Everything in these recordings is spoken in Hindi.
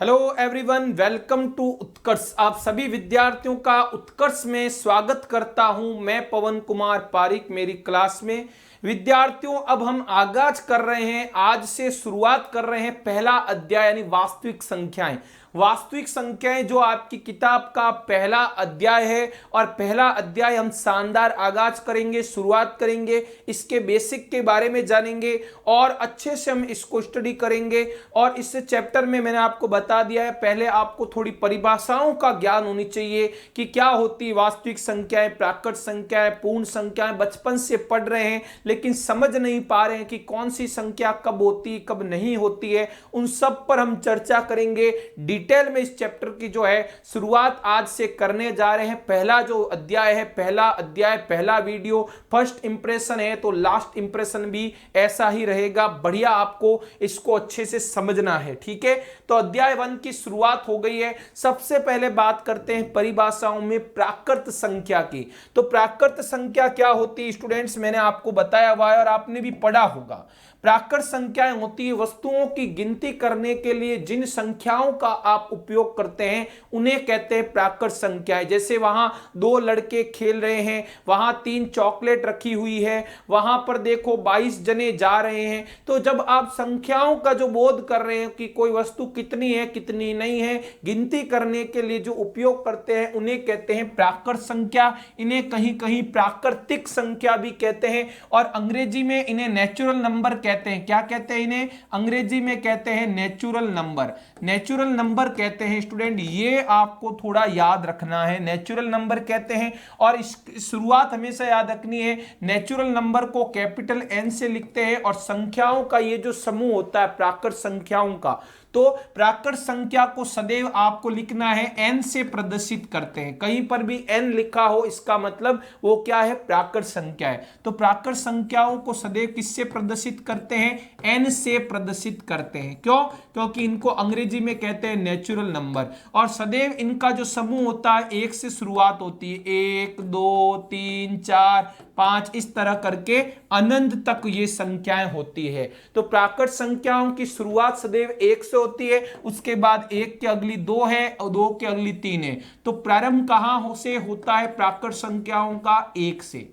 हेलो एवरीवन, वेलकम टू उत्कर्ष। आप सभी विद्यार्थियों का उत्कर्ष में स्वागत करता हूं। मैं पवन कुमार पारिक। मेरी क्लास में विद्यार्थियों अब हम आगाज कर रहे हैं, आज से शुरुआत कर रहे हैं पहला अध्याय यानी वास्तविक संख्याएं। वास्तविक संख्याएं जो आपकी किताब का पहला अध्याय है और पहला अध्याय हम शानदार आगाज करेंगे, शुरुआत करेंगे, इसके बेसिक के बारे में जानेंगे और अच्छे से हम इसको स्टडी करेंगे। और इस चैप्टर में मैंने आपको बता दिया है, पहले आपको थोड़ी परिभाषाओं का ज्ञान होनी चाहिए कि क्या होती वास्तविक संख्याएं, प्राकृत संख्याएं, पूर्ण संख्याएं। बचपन से पढ़ रहे हैं लेकिन समझ नहीं पा रहे हैं कि कौन सी संख्या कब होती कब नहीं होती है। उन सब पर हम चर्चा करेंगे डिटेल में। इस चैप्टर की जो है शुरुआत आज से करने जा रहे हैं। पहला जो अध्याय है, पहला अध्याय, पहला वीडियो, फर्स्ट इंप्रेशन है तो लास्ट इंप्रेशन भी ऐसा ही रहेगा। बढ़िया आपको इसको अच्छे से समझना है, ठीक है। तो अध्याय 1 की शुरुआत हो गई है। सबसे पहले बात करते हैं परिभाषाओं में प्राकृत संख्या की। तो प्राकृत संख्या क्या होती है स्टूडेंट्स, मैंने आपको बताया हुआ है और आपने भी पढ़ा होगा। प्राकृत संख्याएं होती है वस्तुओं की गिनती करने के लिए जिन संख्याओं का आप उपयोग करते हैं उन्हें कहते हैं प्राकृत संख्याएं। जैसे वहां 2 लड़के खेल रहे हैं, वहां 3 चॉकलेट रखी हुई है, वहां पर देखो 22 जने जा रहे हैं। तो जब आप संख्याओं का जो बोध कर रहे हैं कि कोई वस्तु कितनी है कितनी नहीं है, गिनती करने के लिए जो उपयोग करते हैं उन्हें कहते हैं प्राकृत संख्या। इन्हें कहीं कहीं प्राकृतिक संख्या भी कहते हैं और अंग्रेजी में इन्हें नेचुरल नंबर कहते हैं। क्या कहते हैं इन्हें? अंग्रेजी में कहते हैं नेचुरल नंबर। नेचुरल नंबर कहते हैं स्टूडेंट, ये आपको थोड़ा याद रखना है। नेचुरल नंबर कहते हैं और इस शुरुआत हमेशा याद रखनी है। नेचुरल नंबर को कैपिटल एन से लिखते हैं और संख्याओं का ये जो समूह होता है प्राकृत संख्याओं का, तो प्राकृत संख्या को सदैव आपको लिखना है एन से प्रदर्शित करते हैं। कहीं पर भी एन लिखा हो इसका मतलब वो क्या है? प्राकृत संख्या है। तो प्राकृत संख्याओं को सदैव किससे प्रदर्शित करते हैं? एन से प्रदर्शित करते हैं। क्यों? क्योंकि इनको अंग्रेजी में कहते हैं नेचुरल नंबर। और सदैव इनका जो समूह होता है 1 से शुरुआत होती है। 1 2 3 4 5 इस तरह करके अनंत तक ये संख्याएं होती है। तो प्राकृत संख्याओं की शुरुआत सदैव 1 से होती है, उसके बाद 1 के अगली 2 है और 2 के अगली 3 है। तो प्रारंभ कहां से होता है प्राकृत संख्याओं का? 1 से,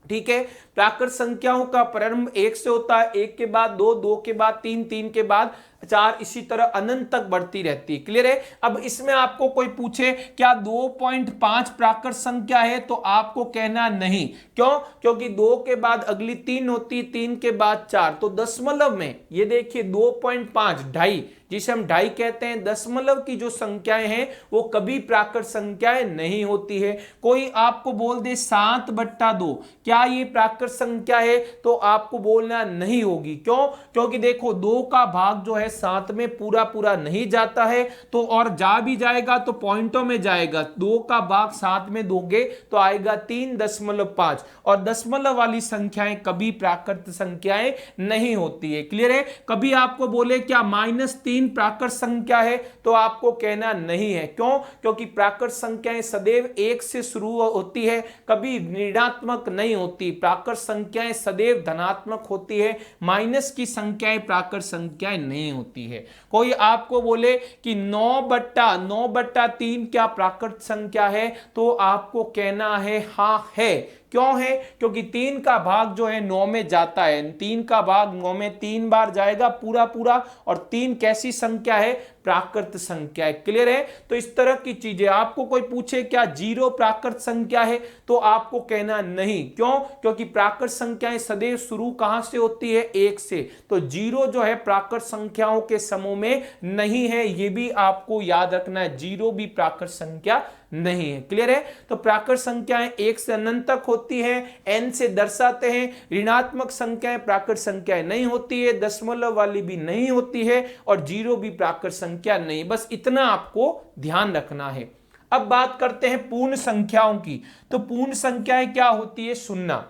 ठीक है। प्राकृत संख्याओं का प्रारंभ 1 से होता है, 1 के बाद 2, 2 के बाद 3, 3 के बाद 4, इसी तरह अनंत तक बढ़ती रहती है। क्लियर है? अब इसमें आपको कोई पूछे क्या 2.5 प्राकृत संख्या है, तो आपको कहना नहीं। क्यों? क्योंकि 2 के बाद अगली 3 होती, 3 के बाद 4। तो दशमलव में ये देखिए 2.5 ढाई, जिसे हम ढाई कहते हैं, दशमलव की जो संख्याएं हैं वो कभी प्राकृत संख्याएं नहीं होती है। कोई आपको बोल दे 7/2, क्या ये प्राकृत संख्या है? तो आपको बोलना नहीं होगी। क्यों? क्योंकि देखो 2 का भाग जो है 7 में पूरा पूरा नहीं जाता है, तो और जा भी जाएगा तो पॉइंटों में जाएगा। 2 का भाग 7 में दोगे तो आएगा 3.5 और दशमलव वाली संख्याएं कभी प्राकृत संख्याएं नहीं होती है। क्लियर है? कभी आपको बोले क्या -3 प्राकृत संख्या है, तो आपको कहना नहीं है। क्यों? क्योंकि प्राकृत संख्याएं सदैव 1 से शुरू होती है, कभी ऋणात्मक नहीं होती। प्राकृत संख्याएं सदैव धनात्मक होती है, माइनस की संख्याएं प्राकृत संख्याएं नहीं होती है। कोई आपको बोले कि 9/3 क्या प्राकृत संख्या है, तो आपको कहना है हाँ है। क्यों है? क्योंकि 3 का भाग जो है 9 में जाता है। 3 का भाग 9 में 3 बार जाएगा पूरा पूरा, और 3 कैसी संख्या है? प्राकृत संख्या है। क्लियर है? तो इस तरह की चीजें। आपको कोई पूछे क्या 0 प्राकृत संख्या है, तो आपको कहना नहीं। क्यों? क्योंकि प्राकृत संख्याएं सदैव शुरू कहां से होती है? 1 से। तो 0 जो है प्राकृत संख्याओं के समूह में नहीं है, यह भी आपको याद रखना है। 0 भी प्राकृत संख्या नहीं है। क्लियर है? तो प्राकृत संख्याएं 1 से अनंत तक होती हैं, n से दर्शाते हैं। ऋणात्मक संख्याएं प्राकृत संख्याएं नहीं होती है, दशमलव वाली भी नहीं होती है और 0 भी प्राकृत संख्या नहीं। बस इतना आपको ध्यान रखना है। अब बात करते हैं पूर्ण संख्याओं की। तो पूर्ण संख्याएं क्या होती है? 0।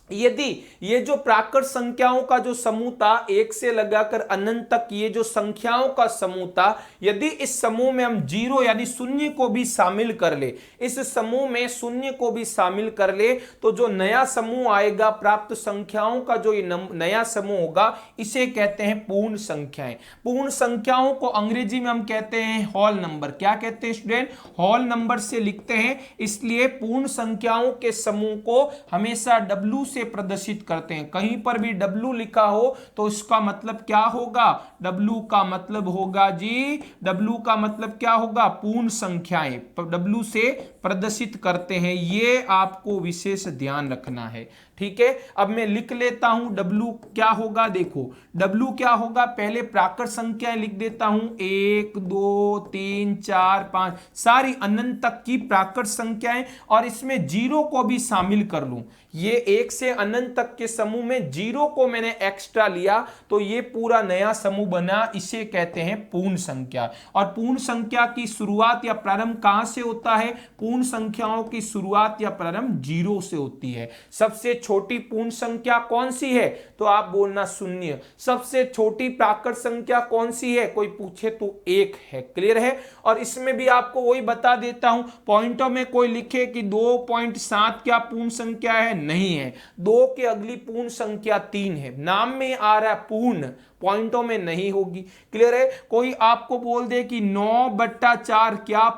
यदि ये जो प्राकृत संख्याओं का जो समूह था एक से लगाकर अनंत तक, ये जो संख्याओं का समूह था, यदि इस समूह में हम जीरो यानी शून्य को भी शामिल कर ले, इस समूह में शून्य को भी शामिल कर ले, तो जो नया समूह आएगा प्राप्त संख्याओं का, जो ये नया समूह होगा, इसे कहते हैं पूर्ण संख्याएं। पूर्ण संख्याओं को अंग्रेजी में हम कहते हैं होल नंबर। क्या कहते हैं स्टूडेंट? होल नंबर से लिखते हैं। इसलिए पूर्ण संख्याओं के समूह को हमेशा W से प्रदर्शित करते हैं। कहीं पर भी W लिखा हो तो इसका मतलब क्या होगा? W का मतलब होगा जी, W का मतलब क्या होगा? पूर्ण संख्याएं W से प्रदर्शित करते हैं। ये आपको विशेष ध्यान रखना है, ठीक है। अब मैं लिख लेता हूं W क्या होगा। देखो W क्या होगा, पहले प्राकृत संख्याएं लिख देता हूं, 1 2 3 4 5, सारी अनंत तक की प्राकृत संख्याएं, और इसमें जीरो को भी शामिल कर लूं। ये 1 से अनंत तक के समूह में जीरो को मैंने एक्स्ट्रा लिया, तो ये पूरा नया समूह बना। इसे कहते हैं पूर्ण संख्या। और पूर्ण संख्या की शुरुआत या प्रारंभ कहां से होता है? पूर्ण संख्याओं की शुरुआत या प्रारंभ जीरो से होती है। सबसे छोटी पूर्ण संख्या कौन सी है? तो आप बोलना शून्य। सबसे छोटी प्राकृत संख्या कौन सी है? कोई पूछे तो 1 है। क्लियर है? और इसमें भी आपको वही बता देता हूं, पॉइंटों में कोई लिखे कि 2.7 क्या पूर्ण संख्या है? नहीं है। 2 के अगली पूर्ण संख्या 3 है। नाम में आ रहा है पूर्ण, पॉइंटों में नहीं होगी। क्लियर है? कोई आपको बोल दे कि 9/4 क्या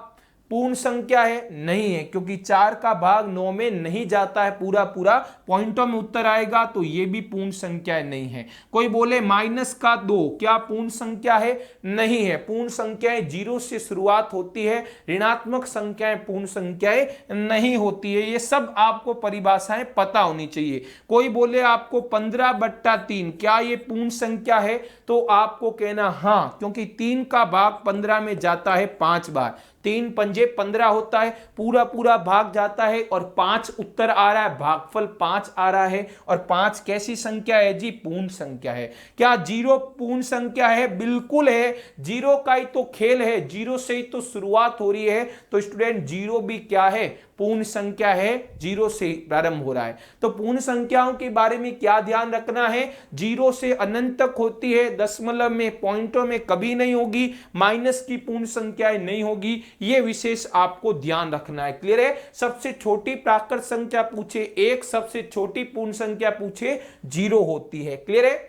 पूर्ण संख्या है? नहीं है, क्योंकि 4 का भाग 9 में नहीं जाता है पूरा पूरा, पॉइंटों में उत्तर आएगा, तो ये भी पूर्ण संख्या नहीं है। कोई बोले -2 क्या पूर्ण संख्या है? नहीं है। पूर्ण संख्याएं जीरो से शुरुआत होती है, ऋणात्मक संख्याएं पूर्ण संख्याएं नहीं होती है। ये सब आपको परिभाषाएं पता होनी चाहिए। कोई बोले आपको 15/3 क्या ये पूर्ण संख्या है? तो आपको कहना हाँ, क्योंकि 3 का भाग 15 में जाता है 5 बार, 3 पंजे 15 होता है, पूरा पूरा भाग जाता है, और 5 उत्तर आ रहा है, भागफल 5 आ रहा है। और 5 कैसी संख्या है जी? पूर्ण संख्या है। क्या जीरो पूर्ण संख्या है? बिल्कुल है। जीरो का ही तो खेल है, जीरो से ही तो शुरुआत हो रही है। तो स्टूडेंट जीरो भी क्या है? पूर्ण संख्या है, जीरो से प्रारंभ हो रहा है। तो पूर्ण संख्याओं के बारे में क्या ध्यान रखना है? जीरो से अनंत तक होती है, दशमलव में, पॉइंटों में कभी नहीं होगी, माइनस की पूर्ण संख्याएं नहीं होगी। ये विशेष आपको ध्यान रखना है। क्लियर है? सबसे छोटी प्राकृत संख्या पूछे 1, सबसे छोटी पूर्ण संख्या पूछे 0 होती है। क्लियर है?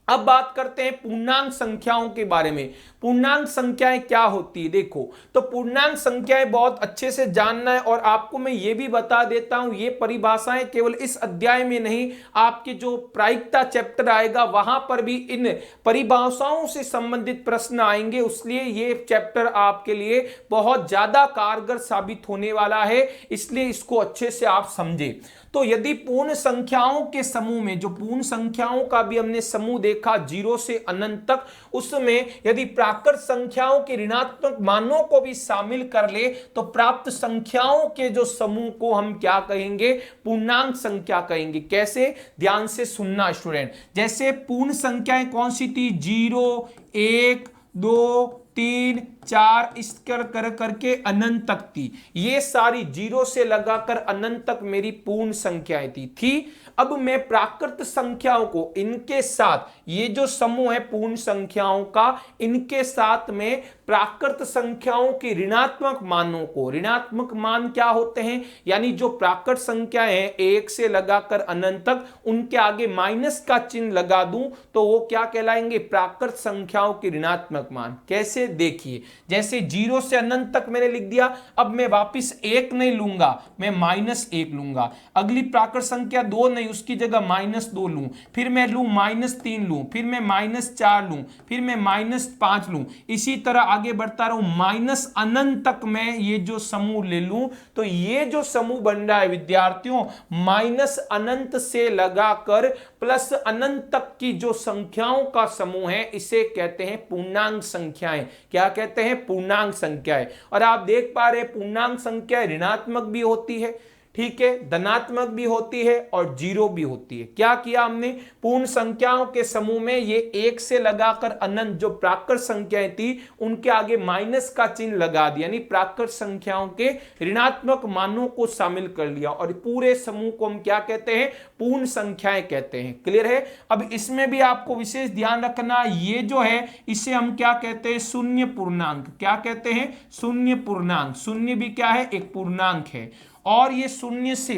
अब बात करते हैं पूर्णांक संख्याओं के बारे में। पूर्णांक संख्याएं क्या होती है? देखो, तो पूर्णांक संख्याएं बहुत अच्छे से जानना है, और आपको मैं ये भी बता देता हूं, ये परिभाषाएं केवल इस अध्याय में नहीं, आपके जो प्रायिकता चैप्टर आएगा वहां पर भी इन परिभाषाओं से संबंधित प्रश्न आएंगे। इसलिए ये चैप्टर आपके लिए बहुत ज्यादा कारगर साबित होने वाला है, इसलिए इसको अच्छे से आप समझे। तो यदि पूर्ण संख्याओं के समूह में, जो पूर्ण संख्याओं का भी हमने समूह देखा 0 से अनंत तक, उसमें यदि प्राकृत संख्याओं के ऋणात्मक मानों को भी शामिल कर ले, तो प्राप्त संख्याओं के जो समूह को हम क्या कहेंगे? पूर्णांक संख्या कहेंगे। कैसे? ध्यान से सुनना स्टूडेंट। जैसे पूर्ण संख्याएं कौन सी थी? 0 1 2 3 4 इस कर करके अनंत तक थी। ये सारी 0 से लगाकर अनंत तक मेरी पूर्ण संख्याएं थी। अब मैं प्राकृत संख्याओं को इनके साथ, ये जो समूह है पूर्ण संख्याओं का, इनके साथ में प्राकृत संख्याओं के ऋणात्मक मानों को, ऋणात्मक मान क्या होते हैं? यानी जो प्राकृत संख्याएं हैं 1 से लगाकर अनंत तक, उनके आगे माइनस का चिन्ह लगा दूं तो वो क्या कहलाएंगे? प्राकृत संख्याओं के ऋणात्मक मान। कैसे? देखिए, जैसे 0 से अनंत तक मैंने लिख दिया, अब मैं वापिस 1 नहीं लूंगा, मैं -1 लूंगा। अगली प्राकृत संख्या 2 नहीं, उसकी जगह -2 लूं, फिर मैं लूं -3 लूं, फिर मैं -4 लूं, फिर मैं -5 लूं। इसी तरह आगे बढ़ता रहूं, माइनस अनंत तक मैं ये जो समूह ले लूं, तो ये जो समूह बन रहा है विद्यार्थियों, माइनस अनंत से लगाकर प्लस अनंत तक की जो संख्याओं का समूह है, इसे कहते हैं पूर्णांक संख्याएं। क्या कहते हैं? पूर्णांक संख्याएं। और आप देख पा रहे हैं पूर्णांक संख्याएं ऋणात्मक भी होती है, ठीक है, धनात्मक भी होती है और जीरो भी होती है। क्या किया हमने, पूर्ण संख्याओं के समूह में ये एक से लगाकर अनंत जो प्राकृत संख्याएं थी उनके आगे माइनस का चिन्ह लगा दिया, यानी प्राकृत संख्याओं के ऋणात्मक मानों को शामिल कर लिया और पूरे समूह को हम क्या कहते हैं, पूर्ण संख्याएं कहते हैं। क्लियर है। अब इसमें भी आपको विशेष ध्यान रखना, ये जो है इसे हम क्या कहते हैं, शून्य पूर्णांक। क्या कहते हैं, शून्य पूर्णांक। शून्य भी क्या है, एक पूर्णांक है। और ये शून्य से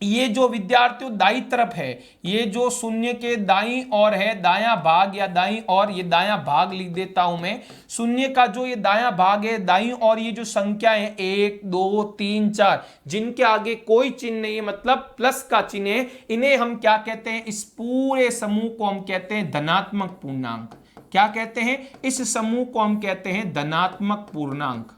ये जो विद्यार्थियों दाई तरफ है, ये जो शून्य के दाई और है दायां भाग या दाई और, ये दायां भाग लिख देता हूं मैं। शून्य का जो ये दायां भाग है दाई और, ये जो संख्या है 1 2 3 4 जिनके आगे कोई चिन्ह नहीं है, मतलब प्लस का चिन्ह है, इन्हें हम क्या कहते हैं, इस पूरे समूह को हम कहते हैं धनात्मक पूर्णांक। क्या कहते हैं, इस समूह को हम कहते हैं धनात्मक पूर्णांक।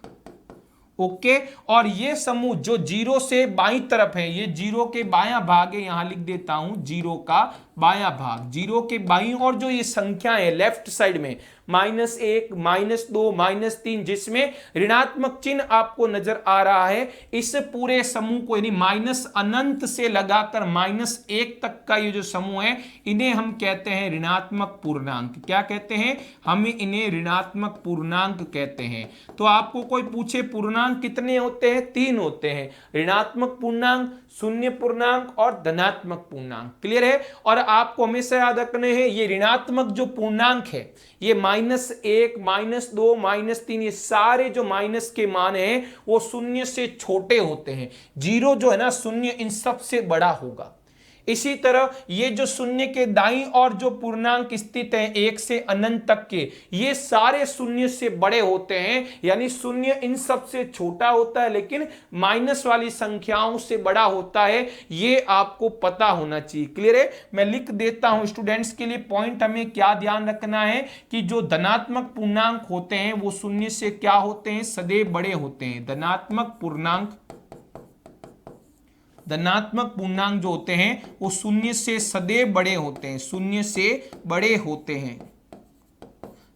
ओके। और ये समूह जो जीरो से बाईं तरफ है, ये जीरो के बायां भाग है, यहां लिख देता हूं जीरो का बायां भाग, जीरो के बाईं और जो ये संख्या है लेफ्ट साइड में -1 -2 -3 जिसमें ऋणात्मक चिन्ह आपको नजर आ रहा है, इस पूरे समूह को यानी माइनस अनंत से लगाकर -1 तक का ये जो समूह है इन्हें हम कहते हैं ऋणात्मक पूर्णांक। क्या कहते हैं, हम इन्हें ऋणात्मक पूर्णांक कहते हैं। तो आपको कोई पूछे पूर्णांक कितने होते हैं, 3 होते हैं, ऋणात्मक पूर्णांक, शून्य पूर्णांक और धनात्मक पूर्णांक। क्लियर है। और आपको हमेशा याद रखने हैं, ये ऋणात्मक जो पूर्णांक है ये -1 -2 -3 ये सारे जो माइनस के मान हैं वो शून्य से छोटे होते हैं। जीरो जो है ना, शून्य इन सब से बड़ा होगा। इसी तरह ये जो शून्य के दाईं और जो पूर्णांक स्थित हैं 1 से अनंत तक के, ये सारे शून्य से बड़े होते हैं, यानी शून्य इन सब से छोटा होता है लेकिन माइनस वाली संख्याओं से बड़ा होता है। ये आपको पता होना चाहिए। क्लियर है। मैं लिख देता हूं स्टूडेंट्स के लिए पॉइंट, हमें क्या ध्यान रखना है कि जो धनात्मक पूर्णांक होते हैं वो शून्य से क्या होते हैं, सदैव बड़े होते हैं। धनात्मक पूर्णांक जो होते हैं वो शून्य से सदैव बड़े होते हैं, शून्य से बड़े होते हैं,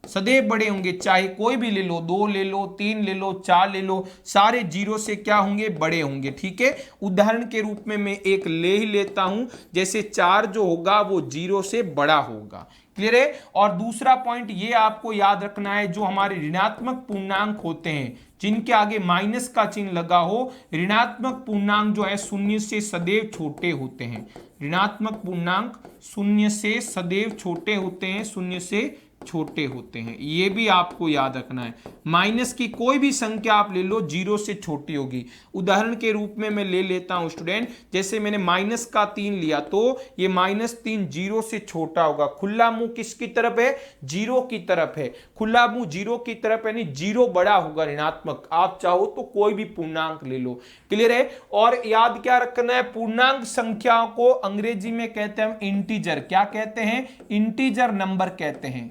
सदैव बड़े होंगे। चाहे कोई भी ले लो, 2 ले लो, 3 ले लो, 4 ले लो, सारे जीरो से क्या होंगे, बड़े होंगे। ठीक है। उदाहरण के रूप में मैं एक ले ही लेता हूं, जैसे 4 जो होगा वो जीरो से बड़ा होगा। क्लियर है। और दूसरा पॉइंट ये आपको याद रखना है, जो हमारे ऋणात्मक पूर्णांक होते हैं जिनके आगे माइनस का चिन्ह लगा हो, ऋणात्मक पूर्णांक जो है शून्य से सदैव छोटे होते हैं। ऋणात्मक पूर्णांक शून्य से सदैव छोटे होते हैं, शून्य से छोटे होते हैं। ये भी आपको याद रखना है। माइनस की कोई भी संख्या आप ले लो, जीरो से छोटी होगी। उदाहरण के रूप में मैं ले लेता हूं स्टूडेंट, जैसे मैंने -3 लिया तो ये -3 जीरो से छोटा होगा। खुला मुंह किसकी तरफ है, जीरो की तरफ है। खुला मुंह जीरो की तरफ यानी जीरो बड़ा होगा ऋणात्मक। आप चाहो तो कोई भी पूर्णांक ले लो। क्लियर है। और याद क्या रखना है, पूर्णांक संख्याओं को अंग्रेजी में कहते हैं हम इंटीजर। क्या कहते हैं, इंटीजर नंबर कहते हैं,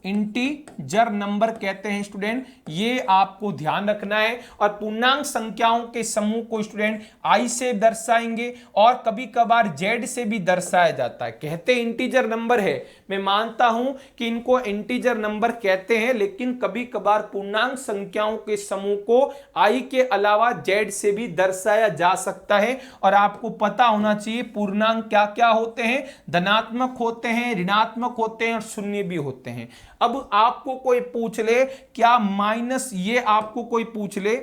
इंटीजर नंबर कहते हैं स्टूडेंट। ये आपको ध्यान रखना है। और पूर्णांक संख्याओं के समूह को स्टूडेंट आई से दर्शाएंगे और कभी कभार जेड से भी दर्शाया जाता है। कहते इंटीजर नंबर है, मैं मानता हूं कि इनको इंटीजर नंबर कहते हैं, लेकिन कभी कभार पूर्णांक संख्याओं के समूह को आई के अलावा जेड से भी दर्शाया जा सकता है। और आपको पता होना चाहिए पूर्णांक क्या क्या होते हैं, धनात्मक होते हैं, ऋणात्मक होते हैं और शून्य भी होते हैं। अब आपको कोई पूछ ले क्या माइनस, ये आपको कोई पूछ ले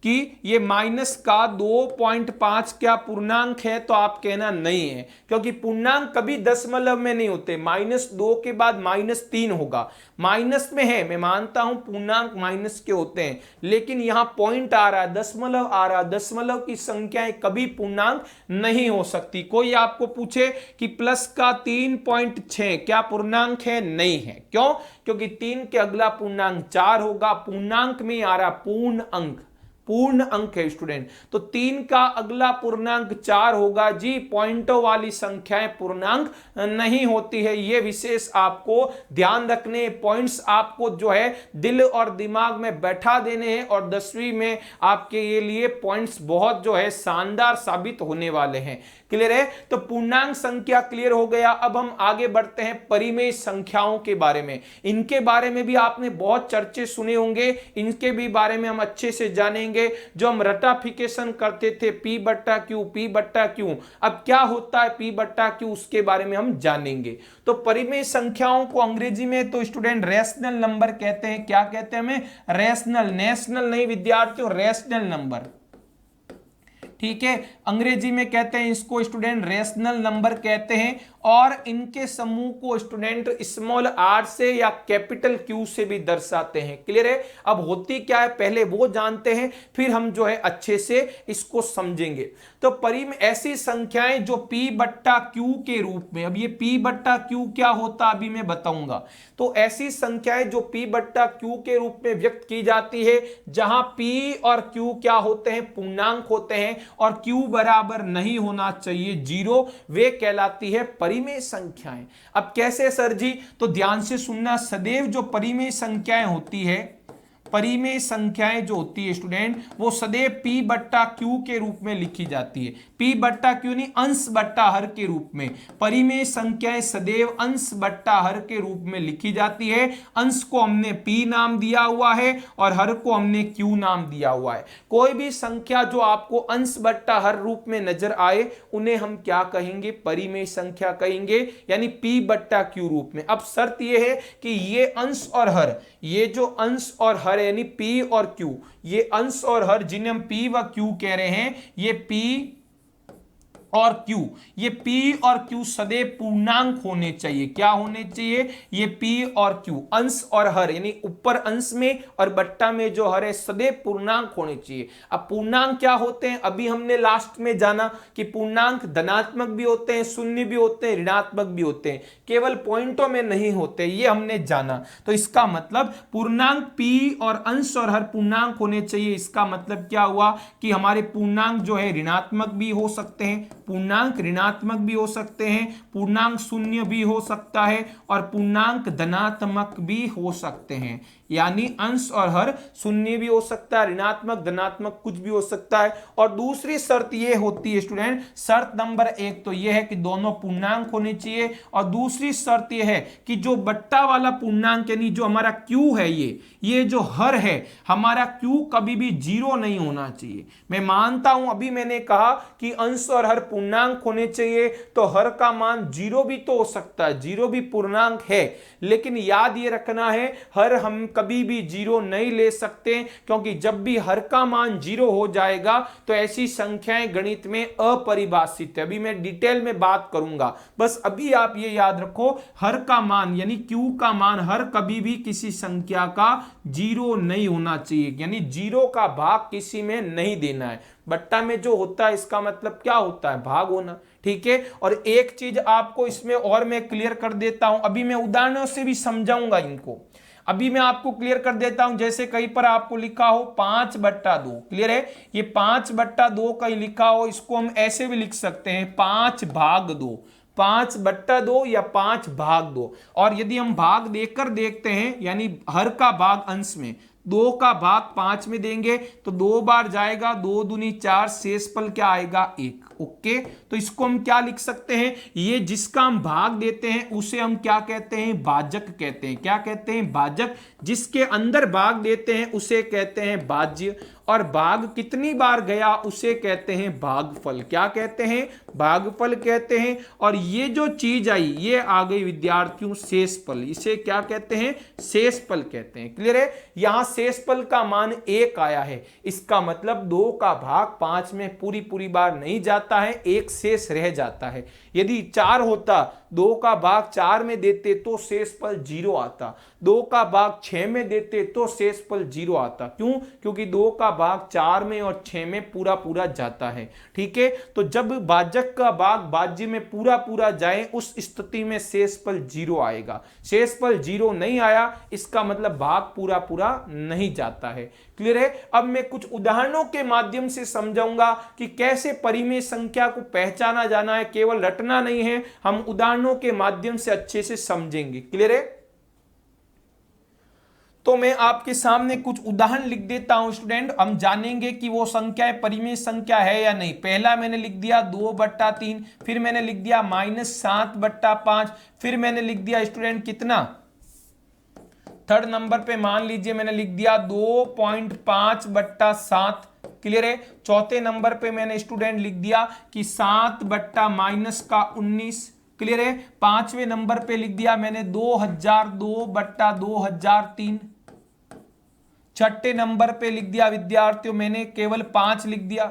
कि ये माइनस का 2.5 क्या पूर्णांक है, तो आप कहना नहीं है, क्योंकि पूर्णांक कभी दशमलव में नहीं होते। -2 के बाद -3 होगा। माइनस में है, मैं मानता हूं पूर्णांक माइनस के होते हैं, लेकिन यहां पॉइंट आ रहा है, दशमलव आ रहा है। दशमलव की संख्याएं कभी पूर्णांक नहीं हो सकती। कोई आपको पूछे कि प्लस का 3.6 क्या पूर्णांक है, नहीं है। क्यों, क्योंकि 3 के अगला पूर्णांक 4 होगा। पूर्णांक में आ रहा पूर्ण अंक, पूर्ण अंक है स्टूडेंट, तो 3 का अगला पूर्णांक 4 होगा। जी, पॉइंटों वाली संख्याएं पूर्णांक नहीं होती है। ये विशेष आपको ध्यान रखने, पॉइंट्स आपको जो है दिल और दिमाग में बैठा देने हैं, और 10वीं में आपके ये लिए पॉइंट्स बहुत जो है शानदार साबित होने वाले हैं। क्लियर है। तो पूर्णांक संख्या क्लियर हो गया। अब हम आगे बढ़ते हैं परिमेय संख्याओं के बारे में। इनके बारे में भी आपने बहुत चर्चे सुने होंगे, इनके भी बारे में हम अच्छे से जानेंगे। जो हम रटाफिकेशन करते थे P बट्टा Q, अब क्या होता है P बट्टा Q, उसके बारे में हम जानेंगे। तो परिमेय संख्याओं को अंग्रेजी में तो स्टूडेंट रेशनल नंबर कहते हैं। क्या कहते हैं हमें? रेशनल, नेशनल नहीं विद्यार्थियों, रेशनल नंबर, ठीक है। अंग्रेजी में कहते हैं इसको स्टूडेंट रेशनल नंबर कहते हैं। और इनके समूह को स्टूडेंट स्मॉल r से या कैपिटल Q से भी दर्शाते हैं। क्लियर है। अब होती क्या है पहले वो जानते हैं, फिर हम जो है अच्छे से इसको समझेंगे। तो परिमेय ऐसी संख्याएं जो P बट्टा Q के रूप में, अब ये P बट्टा Q क्या होता अभी मैं बताऊंगा। तो ऐसी संख्याएं जो P बट्टा Q के रूप में व्यक्त की जाती है, जहां P और Q क्या होते हैं? पूर्णांक होते हैं और Q बराबर नहीं होना चाहिए 0, वे कहलाती है परिमेय संख्याएं। अब कैसे सर जी? तो ध्यान से सुनना, सदैव जो परिमेय संख्याएं होती है, परिमेय संख्याएं जो होती है स्टूडेंट, वो सदैव P बट्टा Q के रूप में लिखी जाती है। P बट्टा Q नहीं, अंश बट्टा हर के रूप में। परिमेय संख्याएं सदैव अंश बट्टा हर के रूप में लिखी जाती है। अंश को हमने P नाम दिया हुआ है और हर को हमने Q नाम दिया हुआ है। कोई भी संख्या जो आपको अंश बट्टा हर रूप में नजर आए, उन्हें हम क्या कहेंगे? परिमेय संख्या कहेंगे, यानी P बट्टा Q रूप में। अब शर्त यह है कि ये अंश और हर, ये जो अंश और हर यानी P और Q, ये अंश और हर जिन्हें हम P व Q कह रहे हैं, ये P और Q, ये P और Q सदैव पूर्णांक होने चाहिए। क्या होने चाहिए? ये P और Q, अंश और हर, यानी ऊपर अंश में और बट्टा में जो हर है, सदैव पूर्णांक होने चाहिए। अब पूर्णांक क्या होते हैं? अभी हमने लास्ट में जाना कि पूर्णांक धनात्मक भी होते हैं, शून्य भी होते हैं, ऋणात्मक भी होते हैं, केवल पॉइंटों में नहीं होते, ये हमने जाना। तो इसका मतलब पूर्णांक P और अंश और हर पूर्णांक होने चाहिए। इसका मतलब क्या हुआ कि हमारे पूर्णांक जो है ऋणात्मक भी हो सकते हैं, पूर्णांक ऋणात्मक भी हो सकते हैं, पूर्णांक शून्य भी हो सकता है और पूर्णांक धनात्मक भी हो सकते हैं। यानी अंश और हर शून्य भी हो सकता है, ऋणात्मक धनात्मक कुछ भी हो सकता है। और दूसरी शर्त ये होती है स्टूडेंट, शर्त नंबर 1 तो ये है कि दोनों पूर्णांक होने चाहिए, और दूसरी शर्त ये है कि जो बट्टा वाला पूर्णांक यानी जो हमारा Q है, ये जो हर है हमारा Q कभी भी 0 नहीं होना चाहिए। मैं मानता हूं अभी मैंने कहा कि अंश और हर पूर्णांक होने चाहिए, तो हर का मान 0 भी तो हो सकता है, 0 भी पूर्णांक है, लेकिन याद ये रखना है हर हम कभी भी 0 नहीं ले सकते, क्योंकि जब भी हर का मान 0 हो जाएगा तो ऐसी संख्याएं गणित में अपरिभाषित है। अभी मैं डिटेल में बात करूंगा, बस अभी आप ये याद रखो, हर का मान यानी Q का मान हर कभी भी किसी संख्या का 0 नहीं होना चाहिए, यानी 0 का भाग किसी में नहीं देना है। बट्टा में जो होता है इसका मतलब क्या होता है? भाग होना, ठीक है। और एक चीज आपको इसमें और मैं क्लियर कर देता हूं, अभी मैं उदाहरणों से भी समझाऊंगा इनको। अभी मैं आपको क्लियर कर देता हूं, जैसे कहीं पर आपको लिखा हो 5/2, क्लियर है, ये 5/2 कहीं लिखा हो, इसको हम ऐसे भी लिख सकते हैं 5/2, 5/2 या 5/2। और यदि हम भाग देकर देखते हैं, यानी हर का भाग अंश में, 2 का भाग 5 में देंगे तो 2 बार जाएगा, 2 दूनी 4, शेषफल क्या आएगा? 1। ओके, तो इसको हम क्या लिख सकते हैं? ये जिसका हम भाग देते हैं उसे हम क्या कहते हैं? भाजक कहते हैं। क्या कहते हैं? भाजक। जिसके अंदर भाग देते हैं उसे कहते हैं भाज्य, और भाग कितनी बार गया उसे कहते हैं भागफल। क्या कहते हैं? भागफल कहते हैं। और ये जो चीज आई ये आ गई विद्यार्थियों शेषफल, इसे क्या कहते हैं? शेषफल कहते हैं। क्लियर है। यहां शेषफल का मान 1 आया है, इसका मतलब 2 का भाग 5 में पूरी बार नहीं जाता है, 1 शेष रह जाता है। यदि 4 होता, 2 का भाग 4 में देते तो शेषफल 0 आता, 2 का भाग 6 में देते तो शेषफल 0 आता। क्यों? क्योंकि 2 का भाग 4 में और 6 में पूरा जाता है, ठीक है। तो जब भाजक का भाग भाज्य में पूरा जाए उस स्थिति में शेषफल 0 आएगा। शेषफल 0 नहीं आया, इसका मतलब भाग पूरा नहीं जाता है। क्लियर है। अब मैं कुछ उदाहरणों के माध्यम से समझाऊंगा कि कैसे परिमेय संख्या को पहचाना जाना है, केवल रटना नहीं है, हम उदाहरणों के माध्यम से अच्छे से समझेंगे। क्लियर है। तो मैं आपके सामने कुछ उदाहरण लिख देता हूं स्टूडेंट, हम जानेंगे कि वो संख्या परिमेय संख्या है या नहीं। पहला मैंने लिख दिया 2/3, फिर मैंने लिख दिया -7/5, फिर मैंने लिख दिया स्टूडेंट कितना, थर्ड नंबर पे मान लीजिए मैंने लिख दिया 2.5/7। क्लियर है। चौथे नंबर पे मैंने स्टूडेंट लिख दिया कि 7/-19। क्लियर है। पांचवें नंबर पे लिख दिया मैंने 2002/2003। छठे नंबर पे लिख दिया विद्यार्थियों मैंने केवल 5 लिख दिया।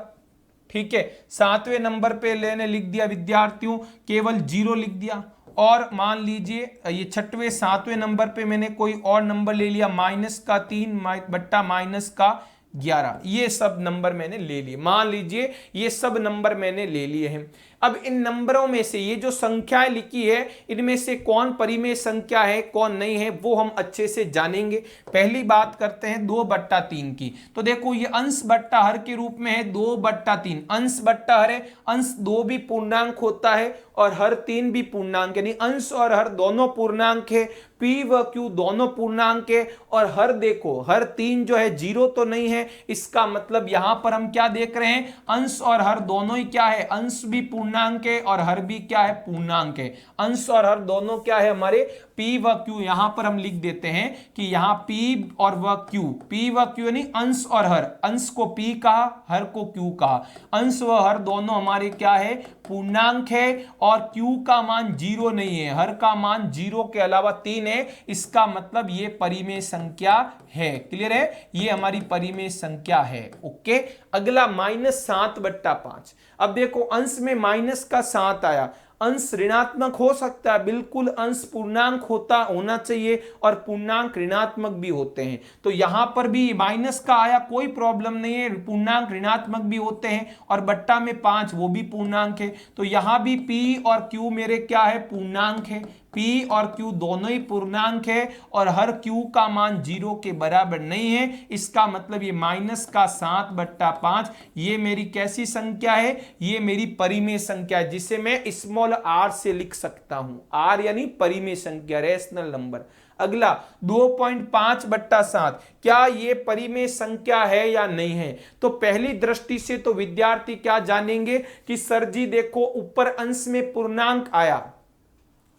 ठीक है। सातवें नंबर पे मैंने लिख दिया विद्यार्थियों केवल 0 लिख दिया। और मान लीजिए ये छठवें सातवें नंबर पे मैंने कोई और नंबर ले लिया -3/-11। ये सब नंबर मैंने ले लिए। मान लीजिए ये सब नंबर मैंने ले लिए हैं। अब इन नंबरों में से ये जो संख्याएं लिखी है इनमें से कौन परिमेय संख्या है कौन नहीं है वो हम अच्छे से जानेंगे। पहली बात करते हैं 2/3 की। तो देखो ये अंश बट्टा हर के रूप में है 2/3। अंश बट्टा हर है, अंश 2 भी पूर्णांक होता है और हर 3 भी पूर्णांक, यानी अंश और हर दोनों पूर्णांक है, पी व क्यू दोनों पूर्णांक है। और हर देखो हर 3 जो है 0 तो नहीं है, इसका मतलब यहां पर हम क्या देख रहे हैं, अंश और हर दोनों ही क्या है, अंश भी पूर्णांक है और हर भी क्या है, पूर्णांक है। अंश और हर दोनों क्या है हमारे, पी व क्यू। यहां पर हम लिख देते हैं कि यहां पी और व क्यू, पी व क्यू यानी अंश और हर, अंश को पी कहा, हर को क्यू कहा। अंश व हर दोनों हमारे क्या है, पूर्णांक है और क्यू का मान 0 नहीं है, हर का मान 0 के अलावा 3 है। इसका मतलब ये परिमेय संख्या है। क्लियर है, ये हमारी परिमेय संख्या है। ओके। अगला -7/5। अब देखो अंश में माइनस का 7 आया, अंश ऋणात्मक हो सकता है, बिल्कुल अंश पूर्णांक होना चाहिए और पूर्णांक ऋणात्मक भी होते हैं। तो यहां पर भी माइनस का आया, कोई प्रॉब्लम नहीं है, पूर्णांक ऋणात्मक भी होते हैं और बट्टा में 5 वो भी पूर्णांक है। तो यहां भी P और Q मेरे क्या है, पूर्णांक है। P और Q दोनों ही पूर्णांक है और हर Q का मान 0 के बराबर नहीं है। इसका मतलब ये -7/5 ये मेरी कैसी संख्या है, ये मेरी परिमेय संख्या है, जिसे मैं स्मॉल r से लिख सकता हूं। r यानी परिमेय संख्या, रेशनल नंबर। अगला 2.5/7, क्या ये परिमेय संख्या है या नहीं है। तो पहली दृष्टि से तो विद्यार्थी क्या जानेंगे कि सर जी देखो ऊपर अंश में पूर्णांक आया,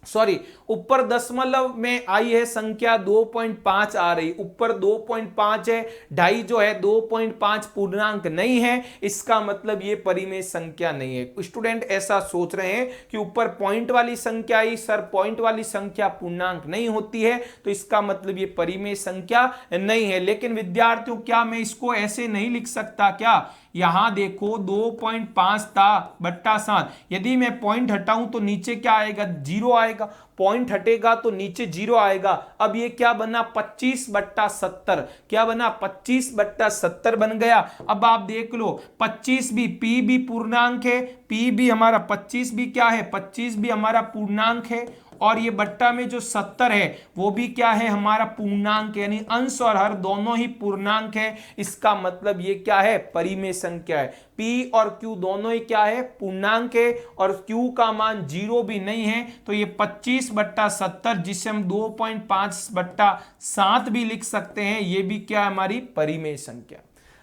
सॉरी ऊपर दशमलव में आई है संख्या 2.5 आ रही, ऊपर 2.5 है, ढाई जो है 2.5 पूर्णांक नहीं है, इसका मतलब ये परिमेय संख्या नहीं है। स्टूडेंट ऐसा सोच रहे हैं कि ऊपर पॉइंट वाली संख्या आई, सर पॉइंट वाली संख्या पूर्णांक नहीं होती है, तो इसका मतलब ये परिमेय संख्या नहीं है। लेकिन विद्यार्थियों क्या मैं इसको ऐसे नहीं लिख सकता क्या, यहां देखो 2.5 था बट्टा 7, यदि मैं पॉइंट हटाऊं तो नीचे क्या आएगा, 0 आएगा, पॉइंट हटेगा तो नीचे 0 आएगा। अब ये क्या बना, 25/70, क्या बना, 25/70 बन गया। अब आप देख लो 25 भी, P भी पूर्णांक है, P भी हमारा 25 भी क्या है, 25 भी हमारा पूर्णांक है और ये बट्टा में जो 70 है वो भी क्या है, हमारा पूर्णांक, यानी अंश और हर दोनों ही पूर्णांक है। इसका मतलब ये क्या है, परिमेय संख्या है। P और Q दोनों ही क्या है, पूर्णांक है और Q का मान 0 भी नहीं है। तो ये 25/70 जिसे हम 2.5/7 भी लिख सकते हैं, ये भी क्या है, हमारी परिमेय संख्या।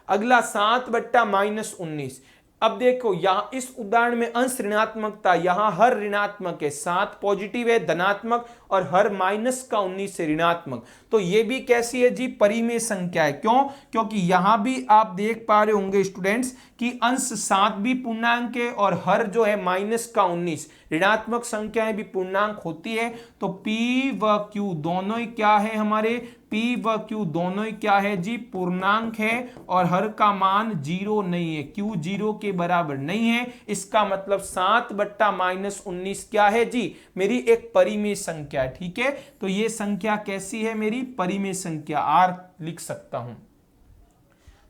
अगला 7/-19। अब देखो यहां इस उदाहरण में अंश ऋणात्मक था, यहां हर ऋणात्मक है, 7 पॉजिटिव है धनात्मक और हर -19 है ऋणात्मक। तो ये भी कैसी है जी, परिमेय संख्या है। क्यों, क्योंकि यहां भी आप देख पा रहे होंगे स्टूडेंट्स कि अंश 7 भी पूर्णांक है और हर जो है -19 ऋणात्मक संख्याएं भी पूर्णांक होती है। तो P व Q दोनों ही क्या है हमारे, P व Q दोनों ही क्या है जी, पूर्णांक है और हर का मान 0 नहीं है, Q 0 के बराबर नहीं है। इसका मतलब 7/-19 क्या है जी, मेरी एक परिमेय संख्या है। ठीक है, तो ये संख्या कैसी है, मेरी परिमेय संख्या, R लिख सकता हूं।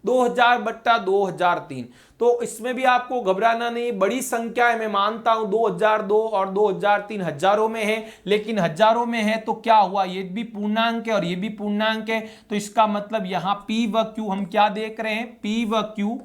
2000/2003, तो इसमें भी आपको घबराना नहीं, बड़ी संख्या है, मैं मानता हूं 2002 और 2003 हजारों में है, लेकिन हजारों में है तो क्या हुआ, ये भी पूर्णांक है और ये भी पूर्णांक है। तो इसका मतलब यहां P व Q हम क्या देख रहे हैं, P व Q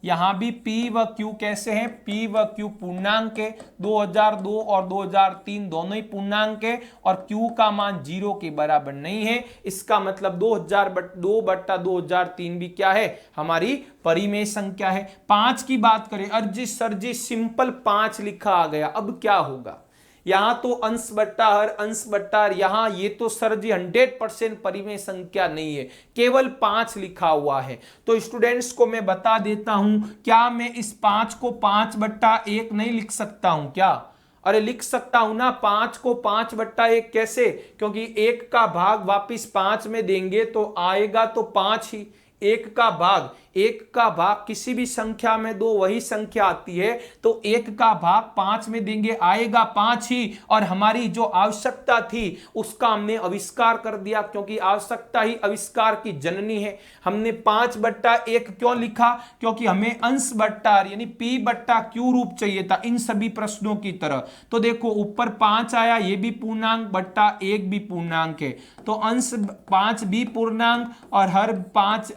यहां भी P व Q कैसे हैं, P व Q पूर्णांक है, 2002 और 2003 दोनों ही पूर्णांक है और Q का मान 0 के बराबर नहीं है। इसका मतलब 2002/2003 भी क्या है, हमारी परिमेय संख्या है। 5 की बात करें, अर्जी सरजी सिंपल 5 लिखा आ गया, अब क्या होगा, यहां तो अंश बट्टा हर, अंश बट्टा हर, यहां ये तो सर जी 100% परिमेय संख्या नहीं है, केवल 5 लिखा हुआ है। तो स्टूडेंट्स को मैं बता देता हूं, क्या मैं इस 5 को 5/1 नहीं लिख सकता हूं क्या? अरे लिख सकता हूं ना, 5 को 5/1 कैसे, क्योंकि 1 का भाग वापिस 5 में देंगे तो आएगा तो 5 ही। 1 का भाग किसी भी संख्या में दो वही संख्या आती है, तो 1 का भाग 5 में देंगे आएगा 5 ही। और हमारी जो आवश्यकता थी उसका हमने आविष्कार कर दिया, क्योंकि आवश्यकता ही आविष्कार की जननी है। हमने 5/1 क्यों लिखा, क्योंकि हमें अंश बट्टा यानी P/Q रूप चाहिए था इन सभी प्रश्नों की तरह। तो देखो ऊपर 5 आया, ये भी पूर्णांक बट्टा 1 भी पूर्णांक है, तो अंश 5 भी पूर्णांक और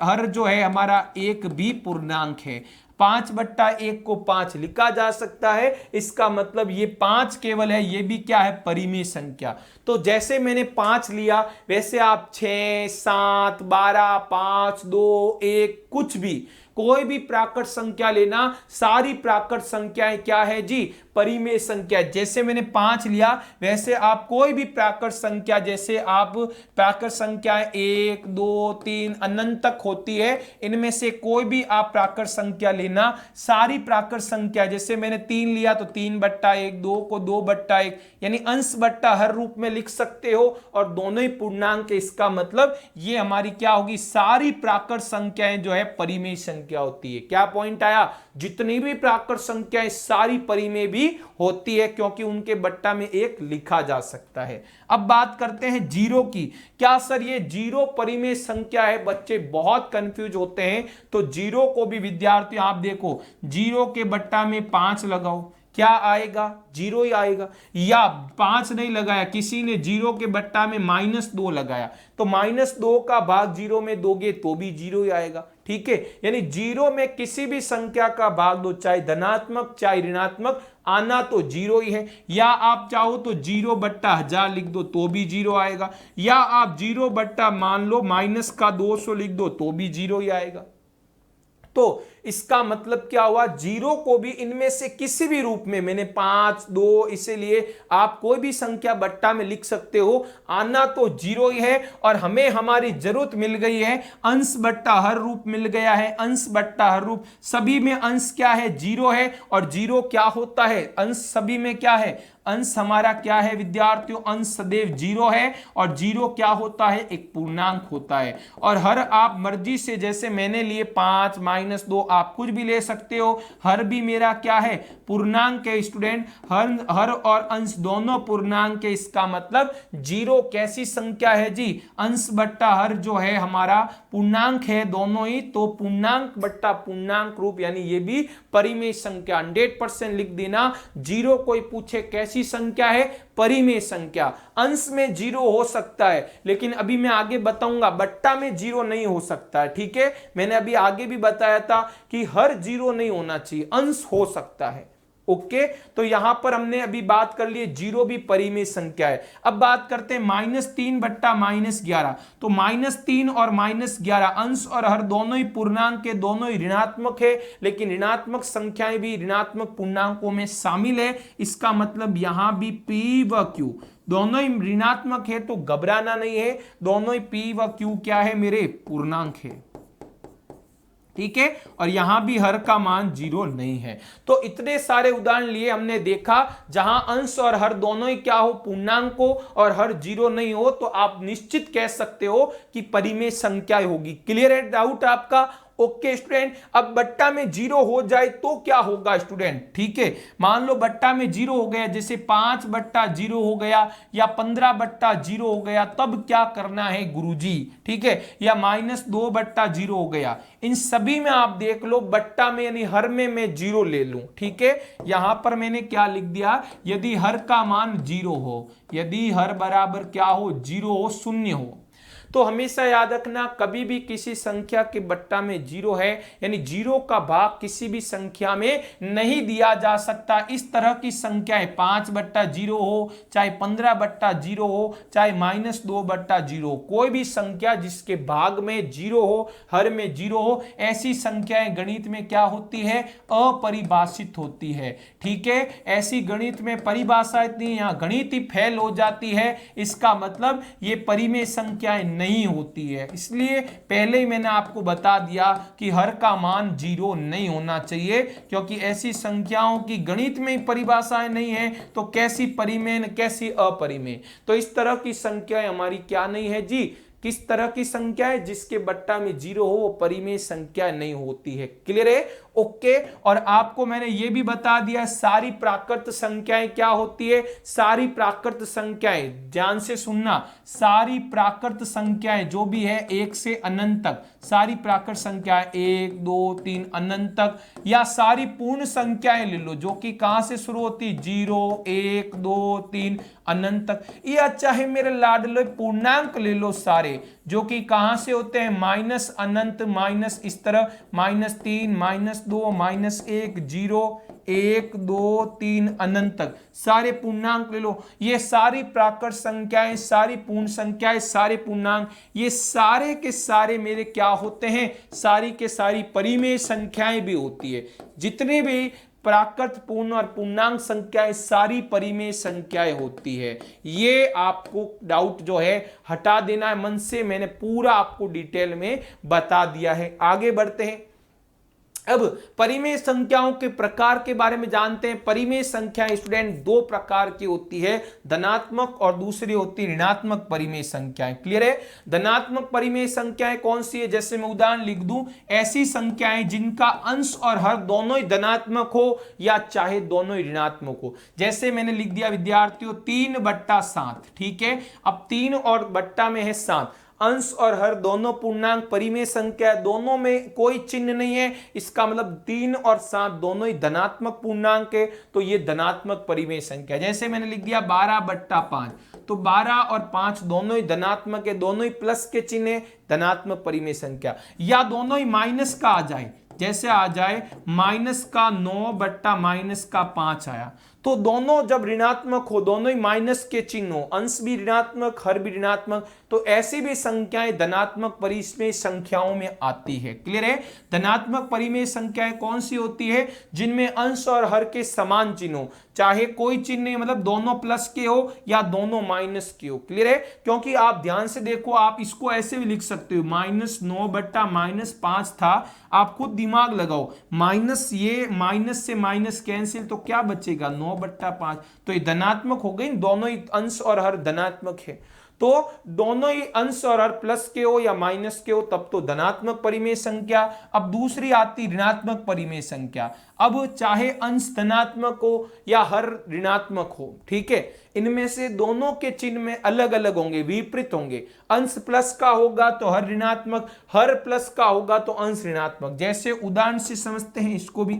हर जो है हमारा 1 भी पूर्णांक है। 5/1 को 5 लिखा जा सकता है, इसका मतलब ये 5 केवल है, ये भी क्या है, परिमेय संख्या। तो जैसे मैंने 5 लिया वैसे आप 6, 7, 12, 5, 2, 1 कुछ भी कोई भी प्राकृत संख्या लेना, सारी प्राकृत संख्याएं क्या है जी, परिमेय संख्या। जैसे मैंने 5 लिया वैसे आप कोई भी प्राकृत संख्या, जैसे आप प्राकृत संख्याएं 1, 2, 3 अनंत तक होती है, इनमें से कोई भी आप प्राकृत संख्या लेना, सारी प्राकृत संख्या, जैसे मैंने 3 लिया तो 3/1, 2 को 2/1 यानी अंश बट्टा हर रूप में लिख सकते हो और दोनों ही पूर्णांक। इसका मतलब ये हमारी क्या होगी, सारी प्राकृत संख्याएं जो है परिमेय संख्या होती है। क्या पॉइंट आया, जितनी भी प्राकृत संख्याएं सारी परिमेय भी होती है, क्योंकि उनके बट्टा में 1 लिखा जा सकता है। अब बात करते हैं 0 की। क्या सर ये 0 परिमेय संख्या है? बच्चे बहुत कंफ्यूज होते हैं। तो 0 को भी विद्यार्थी आप देखो, 0 के बट्टा में 5 लगाओ, क्या आएगा, 0 ही आएगा। या 5 नहीं लगाया, किसी ने 0 के बट्टा में -2 लगाया, तो -2 का भाग 0 में दोगे तो भी 0 ही आएगा। ठीक है, यानी 0 में किसी भी संख्या का भाग दो, चाहे धनात्मक चाहे ऋणात्मक, आना तो 0 ही है। या आप चाहो तो 0/1000 लिख दो तो भी 0 आएगा, या आप 0 मान लो -200 लिख दो तो भी 0 ही आएगा। तो इसका मतलब क्या हुआ, 0 को भी इनमें से किसी भी रूप में, मैंने 5, 2, इसीलिए आप कोई भी संख्या बट्टा में लिख सकते हो, आना तो 0 ही है। और हमें हमारी जरूरत मिल गई है, अंश बट्टा हर रूप मिल गया है, अंश बट्टा हर रूप, सभी में अंश क्या है, 0 है। और 0 क्या होता है, अंश सभी में क्या है, अंश हमारा क्या है विद्यार्थियों, अंश सदैव 0 है। और 0 क्या होता है, एक पूर्णांक होता है। और हर आप मर्जी से, जैसे मैंने लिए 5, -2, आप कुछ भी ले सकते हो। हर भी मेरा क्या है, पूर्णांक है स्टूडेंट, हर और अंश दोनों पूर्णांक है। इसका मतलब 0 कैसी संख्या है जी, अंश बट्टा हर जो है हमारा पूर्णांक है दोनों ही, तो पूर्णांक बट्टा पूर्णांक रूप, यानी ये भी परिमेय संख्या। 100% लिख देना। 0 कोई पूछे कैसी संख्या है, परिमेय संख्या। अंश में 0 हो सकता है, लेकिन अभी मैं आगे बताऊंगा बट्टा में 0 नहीं हो सकता है। ठीक है, मैंने अभी आगे भी बताया था कि हर 0 नहीं होना चाहिए, अंश हो सकता है। ओके, तो यहां पर हमने अभी बात कर ली 0 भी परिमेय संख्या है। अब बात करते हैं -3/-11। तो -3 और -11 अंश और हर दोनों ही पूर्णांक के, दोनों ही ऋणात्मक है, लेकिन ऋणात्मक संख्याएं भी ऋणात्मक पूर्णांकों में शामिल है। इसका मतलब यहां भी P व Q दोनों ही ऋणात्मक है, तो घबराना नहीं है, दोनों ही P व Q क्या है, मेरे पूर्णांक है। ठीक है, और यहां भी हर का मान 0 नहीं है। तो इतने सारे उदाहरण लिए हमने देखा, जहां अंश और हर दोनों ही क्या हो, पूर्णांक हो, और हर 0 नहीं हो, तो आप निश्चित कह सकते हो कि परिमेय संख्या होगी। क्लियर है डाउट आपका? ओके स्टूडेंट, अब बट्टा में 0 हो जाए तो क्या होगा स्टूडेंट? ठीक है, मान लो बट्टा में 0 हो गया, जैसे 5/0 हो गया या 15/0 हो गया, तब क्या करना है गुरुजी? ठीक है, या -2/0 हो गया, इन सभी में आप देख लो बट्टा में यानी हर में मैं 0 ले लूं। ठीक है, यहां पर मैंने क्या लिख दिया, यदि हर का मान 0 हो, यदि हर बराबर क्या हो, 0 हो, 0 हो, तो हमेशा याद रखना, कभी भी किसी संख्या के बट्टा में जीरो है, यानी जीरो का भाग किसी भी संख्या में नहीं दिया जा सकता। इस तरह की संख्याएं 5/0 हो, चाहे 15/0 हो, चाहे -2/0 हो, कोई भी संख्या जिसके भाग में जीरो हो, हर में जीरो हो, ऐसी संख्याएं गणित में क्या होती है, अपरिभाषित होती है। ठीक है, ऐसी गणित में परिभाषा इतनी, यहां गणित ही फेल हो जाती है, इसका मतलब ये परिमेय संख्याएं नहीं होती है। इसलिए पहले ही मैंने आपको बता दिया कि हर का मान जीरो नहीं होना चाहिए, क्योंकि ऐसी संख्याओं की गणित में परिभाषाएं नहीं है, तो कैसी परिमेय कैसी अपरिमेय। तो इस तरह की संख्याएं हमारी क्या नहीं है जी, किस तरह की संख्या है, जिसके बट्टा में जीरो हो वो परिमेय संख्या नहीं होती है। क्लियर है? ओके। और आपको मैंने ये भी बता दिया सारी प्राकृत संख्याएं क्या होती है। सारी प्राकृत संख्याएं, ध्यान से सुनना, सारी प्राकृत संख्याएं जो भी है 1 से अनंत तक, सारी प्राकृत संख्याएं 1 2 3 अनंत तक, या सारी पूर्ण संख्याएं ले लो जो कि कहां से शुरू होती, 0 1 2 3 अनंत तक, या चाहे मेरे लाडले पूर्णांक ले लो सारे जो कि कहां से होते हैं, माइनस अनंत माइनस इस तरह, -3 -2 -1 0 1 2 3 अनंत तक सारे पूर्णांक ले लो। ये सारी प्राकृत संख्याएं, सारी पूर्ण संख्याएं, सारे पूर्णांक, ये सारे के सारे मेरे क्या होते हैं, सारी के सारी परिमेय संख्याएं भी होती है। जितने भी प्राकृत पूर्ण और पूर्णांक संख्याएं सारी परिमेय संख्याएं होती है। ये आपको डाउट जो है हटा देना है मन से, मैंने पूरा आपको डिटेल में बता दिया है। आगे बढ़ते हैं, अब परिमेय संख्याओं के प्रकार के बारे में जानते हैं। परिमेय संख्याएं स्टूडेंट दो प्रकार की होती है, धनात्मक और दूसरी होती है ऋणात्मक परिमेय संख्याएं। क्लियर है? धनात्मक परिमेय संख्याएं कौन सी है, जैसे मैं उदाहरण लिख दूं, ऐसी संख्याएं जिनका अंश और हर दोनों ही धनात्मक हो या चाहे दोनों ही ऋणात्मक हो। जैसे मैंने लिख दिया विद्यार्थियों 3/7, ठीक है। अब 3 और बट्टा में है 7, अंश और हर दोनों पूर्णांक परिमेय संख्या, दोनों में कोई चिन्ह नहीं है, इसका मतलब 3 और 7 दोनों ही धनात्मक पूर्णांक है, तो ये धनात्मक परिमेय संख्या। जैसे मैंने लिख दिया 12/5, तो 12 और 5 दोनों ही धनात्मक है, दोनों ही प्लस के चिन्ह है, धनात्मक परिमेय संख्या। या दोनों ही माइनस का आ जाए, जैसे आ जाए -9/-5 आया, तो दोनों जब ऋणात्मक हो, दोनों ही माइनस के चिन्ह हो, अंश भी ऋणात्मक हर भी ऋणात्मक, तो ऐसी भी संख्याएं धनात्मक परिमेय संख्याओं में आती है। क्लियर है? धनात्मक परिमेय संख्याएं कौन सी होती है, जिनमें अंश और हर के समान चिन्ह हो, चाहे कोई चिन्ह नहीं, मतलब दोनों प्लस के हो या दोनों माइनस के हो। क्लियर है? क्योंकि आप ध्यान से देखो, आप इसको ऐसे भी लिख सकते हो, -9/-5 था, आप खुद दिमाग लगाओ, माइनस ये माइनस से माइनस कैंसिल, तो क्या बचेगा 9/5, तो ये धनात्मक हो गई, दोनों ही अंश और हर धनात्मक है। तो दोनों ही अंश और हर प्लस के हो या माइनस के हो तब तो धनात्मक परिमेय संख्या। अब दूसरी आती ऋणात्मक परिमेय संख्या, अब चाहे अंश धनात्मक हो या हर ऋणात्मक हो, ठीक है, इनमें से दोनों के चिन्ह में अलग अलग होंगे, विपरीत होंगे। अंश प्लस का होगा तो हर ऋणात्मक, हर प्लस का होगा तो अंश ऋणात्मक। जैसे उदाहरण से समझते हैं इसको भी,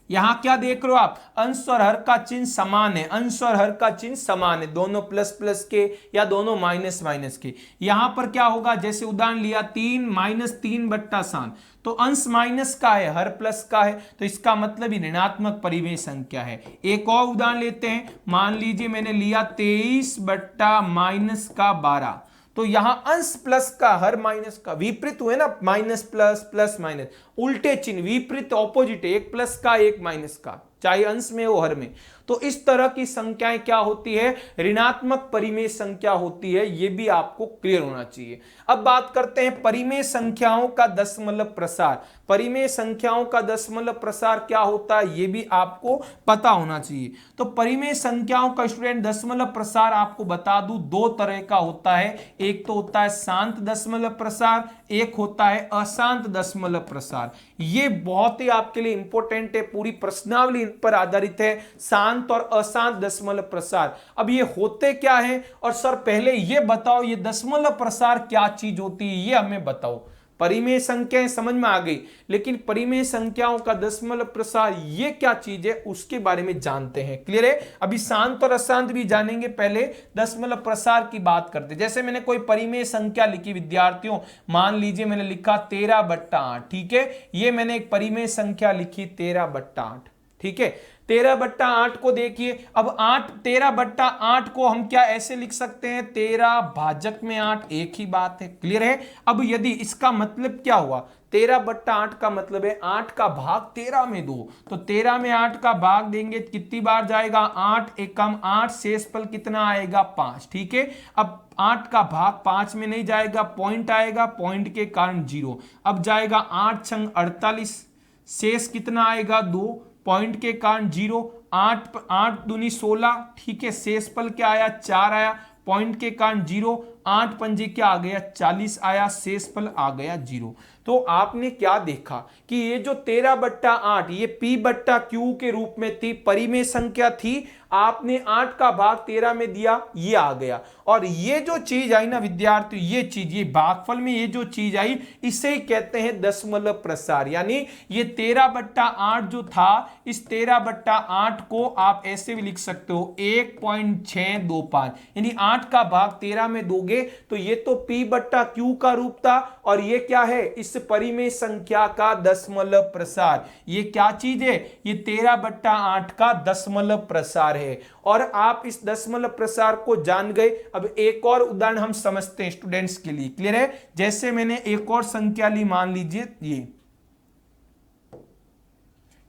यहां क्या देख रहे हो आप, अंश और हर का चिन्ह समान है, अंश और हर का चिन्ह समान है, दोनों प्लस प्लस के या दोनों माइनस माइनस के। यहां पर क्या होगा, जैसे उदाहरण लिया 3 -3/7, तो अंश माइनस का है, हर प्लस का है, तो इसका मतलब ही ऋणात्मक परिमेय संख्या है। एक और उदाहरण लेते हैं, मान लीजिए मैंने लिया 23/-12, तो यहां अंश प्लस का हर माइनस का, विपरीत हुए ना, माइनस प्लस प्लस माइनस, उल्टे चिन्ह, विपरीत ऑपोजिट है, एक प्लस का एक माइनस का, चाहे अंश में हो हर में। तो इस तरह की संख्याएं क्या होती है, ऋणात्मक परिमेय संख्या होती है, यह भी आपको क्लियर होना चाहिए। अब बात करते हैं परिमेय संख्याओं का दशमलव प्रसार। परिमेय संख्याओं का दशमलव प्रसार क्या होता है, यह भी आपको पता होना चाहिए। तो परिमेय संख्याओं का स्टूडेंट दशमलव प्रसार आपको बता दूं, दो तरह का होता है। एक तो होता है शांत दशमलव प्रसार, एक होता है अशांत दशमलव प्रसार। ये बहुत ही आपके लिए इंपॉर्टेंट है, पूरी प्रश्नावली इन पर आधारित है, शांत और अशांत दशमलव प्रसार। अब ये होते क्या है, और सर पहले ये बताओ ये दशमलव प्रसार क्या चीज होती है, ये हमें बताओ। परिमेय संख्याएं समझ में आ गई, लेकिन परिमेय संख्याओं का दशमलव प्रसार ये क्या चीज है उसके बारे में जानते हैं। क्लियर है? अभी शांत और अशांत भी जानेंगे, पहले दशमलव प्रसार की बात करते। जैसे मैंने कोई परिमेय संख्या लिखी विद्यार्थियों, मान लीजिए मैंने लिखा 13/8, ठीक है, ये मैंने एक परिमेय संख्या लिखी 13/8, ठीक है। 13/8 को देखिए, अब 13/8 को हम क्या ऐसे लिख सकते हैं, 13 भाजक में 8, एक ही बात है। क्लियर है? अब यदि इसका मतलब क्या हुआ, 13/8 का मतलब है 8 का भाग 13 में दो, तो 13 में 8 का भाग देंगे कितनी बार जाएगा, 8 एकम 8, शेषफल कितना आएगा, 5, ठीक है। अब 8 का भाग 5 में नहीं जाएगा, पॉइंट आएगा, पॉइंट के कारण 0। अब जाएगा 8 छंग 48, शेष कितना आएगा, 2, पॉइंट के कारण 0, 8 दूनी 16, ठीक है, शेषफल क्या आया, 4 आया, पॉइंट के कारण 0, 8 पंजे क्या आ गया, 40 आया, शेषफल आ गया 0। तो आपने क्या देखा कि ये जो 13/8 ये P/Q के रूप में थी, परिमेय संख्या थी, आपने 8 का भाग 13 में दिया, ये आ गया। और ये जो चीज आई ना विद्यार्थी, ये चीज, ये भागफल में ये जो चीज आई, इसे ही कहते हैं दशमलव प्रसार। यानी ये 13/8 जो था, इस 13/8 को आप ऐसे भी लिख सकते हो 1.625, यानी 8 का भाग 13 में दोगे तो ये तो P/Q का रूप था, और ये क्या है, इस परिमेय संख्या का दशमलव प्रसार। ये क्या चीज है, ये 13/8 का दशमलव प्रसार है। और आप इस दशमलव प्रसार को जान गए। अब एक और उदाहरण हम समझते हैं स्टूडेंट्स के लिए। क्लियर है? जैसे मैंने एक और संख्या ली, मान लीजिए ये,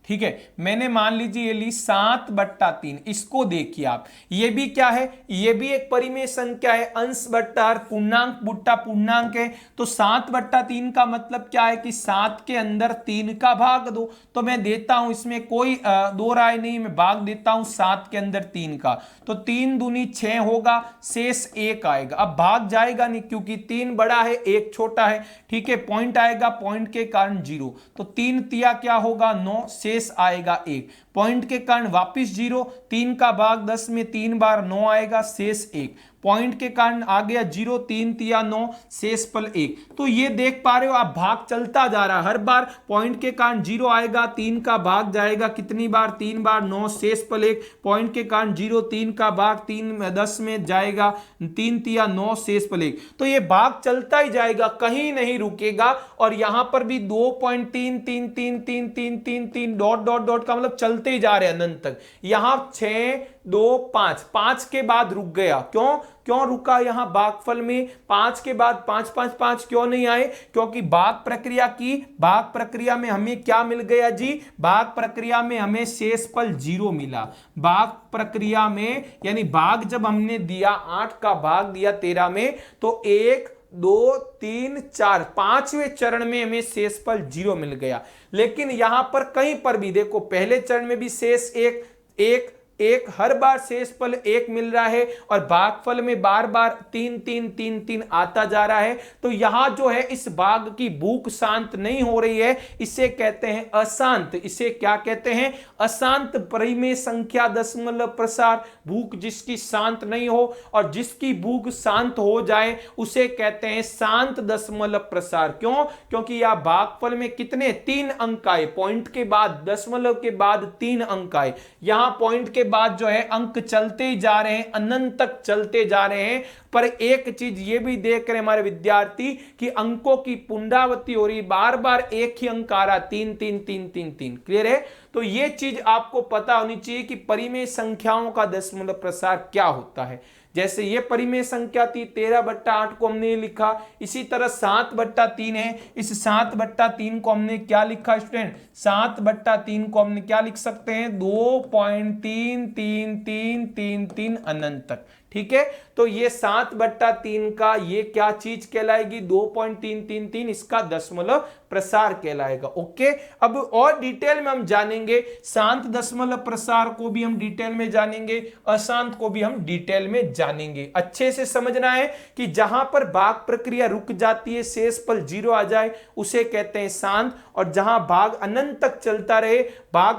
ठीक है, मैंने मान लीजिए ये ली 7/3। इसको देखिए आप, ये भी क्या है, ये भी एक परिमेय संख्या है, अंश बट्टा पूर्णांक बुट्टा पूर्णांक है। तो 7/3 का मतलब क्या है कि 7 के अंदर 3 का भाग दो। तो मैं देता हूं, इसमें कोई दो राय नहीं, मैं भाग देता हूं 7 के अंदर 3 का, तो 3 दूनी 6 होगा, शेष 1 आएगा। अब भाग जाएगा नहीं क्योंकि 3 बड़ा है 1 छोटा है, ठीक है, पॉइंट आएगा, पॉइंट के कारण 0, तो 3 तिया क्या होगा, 9, शेष आएगा 1, पॉइंट के कारण वापिस 0, 3 का भाग 10 में 3 बार 9 आएगा, शेष 1, पॉइंट के कारण आ गया 0, 3 तिया 9, शेषफल 1। तो ये देख पा रहे हो आप, भाग चलता जा रहा है, हर बार पॉइंट के कारण 0 आएगा, 3 का भाग जाएगा कितनी बार, 3 बार, 9, शेषफल 1, पॉइंट के कारण 0, 3 का भाग 3 10 में जाएगा, 3 तिया 9, शेषफल 1। तो ये भाग चलता ही जाएगा, कहीं नहीं रुकेगा। और यहां पर भी 2.3333333 डॉट डॉट डॉट का मतलब चलते ही जा रहे हैं अनंत तक। यहां 6 2 5 5 के बाद रुक गया, क्यों रुका यहां भागफल में, 5 के बाद 5 5 5 क्यों नहीं आए, क्योंकि भाग प्रक्रिया में हमें क्या मिल गया जी, भाग प्रक्रिया में हमें शेषफल 0 मिला। भाग प्रक्रिया में यानी भाग जब हमने दिया, 8 का भाग दिया 13 में, तो 1 2 3 4 5वें चरण में हमें शेषफल 0 मिल गया। लेकिन यहां पर कहीं पर भी देखो, पहले चरण में भी शेष 1 हर बार शेषफल 1 मिल रहा है, और भागफल में बार बार 3 3 3 3 आता जा रहा है। तो यहां जो है इस भाग की भूख शांत नहीं हो रही है, इसे कहते हैं अशांत। इसे क्या कहते हैं, अशांत परिमेय संख्या दशमलव प्रसार। भूख जिसकी शांत नहीं हो और जिसकी भूख शांत हो जाए उसे कहते हैं शांत दशमलव प्रसार। क्यों? क्योंकि यह भागफल में कितने 3 अंक आए, पॉइंट के बाद दशमलव के बाद 3 अंक आए। यहां पॉइंट के बाद जो है अंक चलते ही जा रहे हैं, अनंत तक चलते जा रहे हैं। पर एक चीज ये भी देख रहे हैं हमारे विद्यार्थी कि अंकों की पुनरावृत्ति हो रही, बार बार एक ही अंक आ रहा, 3 3 3 3 3। क्लियर है? तो ये चीज आपको पता होनी चाहिए कि परिमेय संख्याओं का दशमलव प्रसार क्या होता है। जैसे ये परिमेय संख्या थी, 13/8 को हमने लिखा, इसी तरह 7/3 है, इस 7/3 को हमने क्या लिखा स्टूडेंट, 7/3 को हमने क्या लिख सकते हैं, 2.33333 अनंत तक। ठीक है, तो ये 7/3 का ये क्या चीज कहलाएगी, 2.333, इसका दशमलव प्रसार कहलाएगा। ओके, अब और डिटेल में हम जानेंगे, शांत दशमलव प्रसार को भी हम डिटेल में जानेंगे, अशांत को भी हम डिटेल में जानेंगे। अच्छे से समझना है कि जहां पर भाग प्रक्रिया रुक जाती है, शेषफल 0 आ जाए, उसे कहते हैं शांत, और जहां भाग अनंत तक चलता रहे, भाग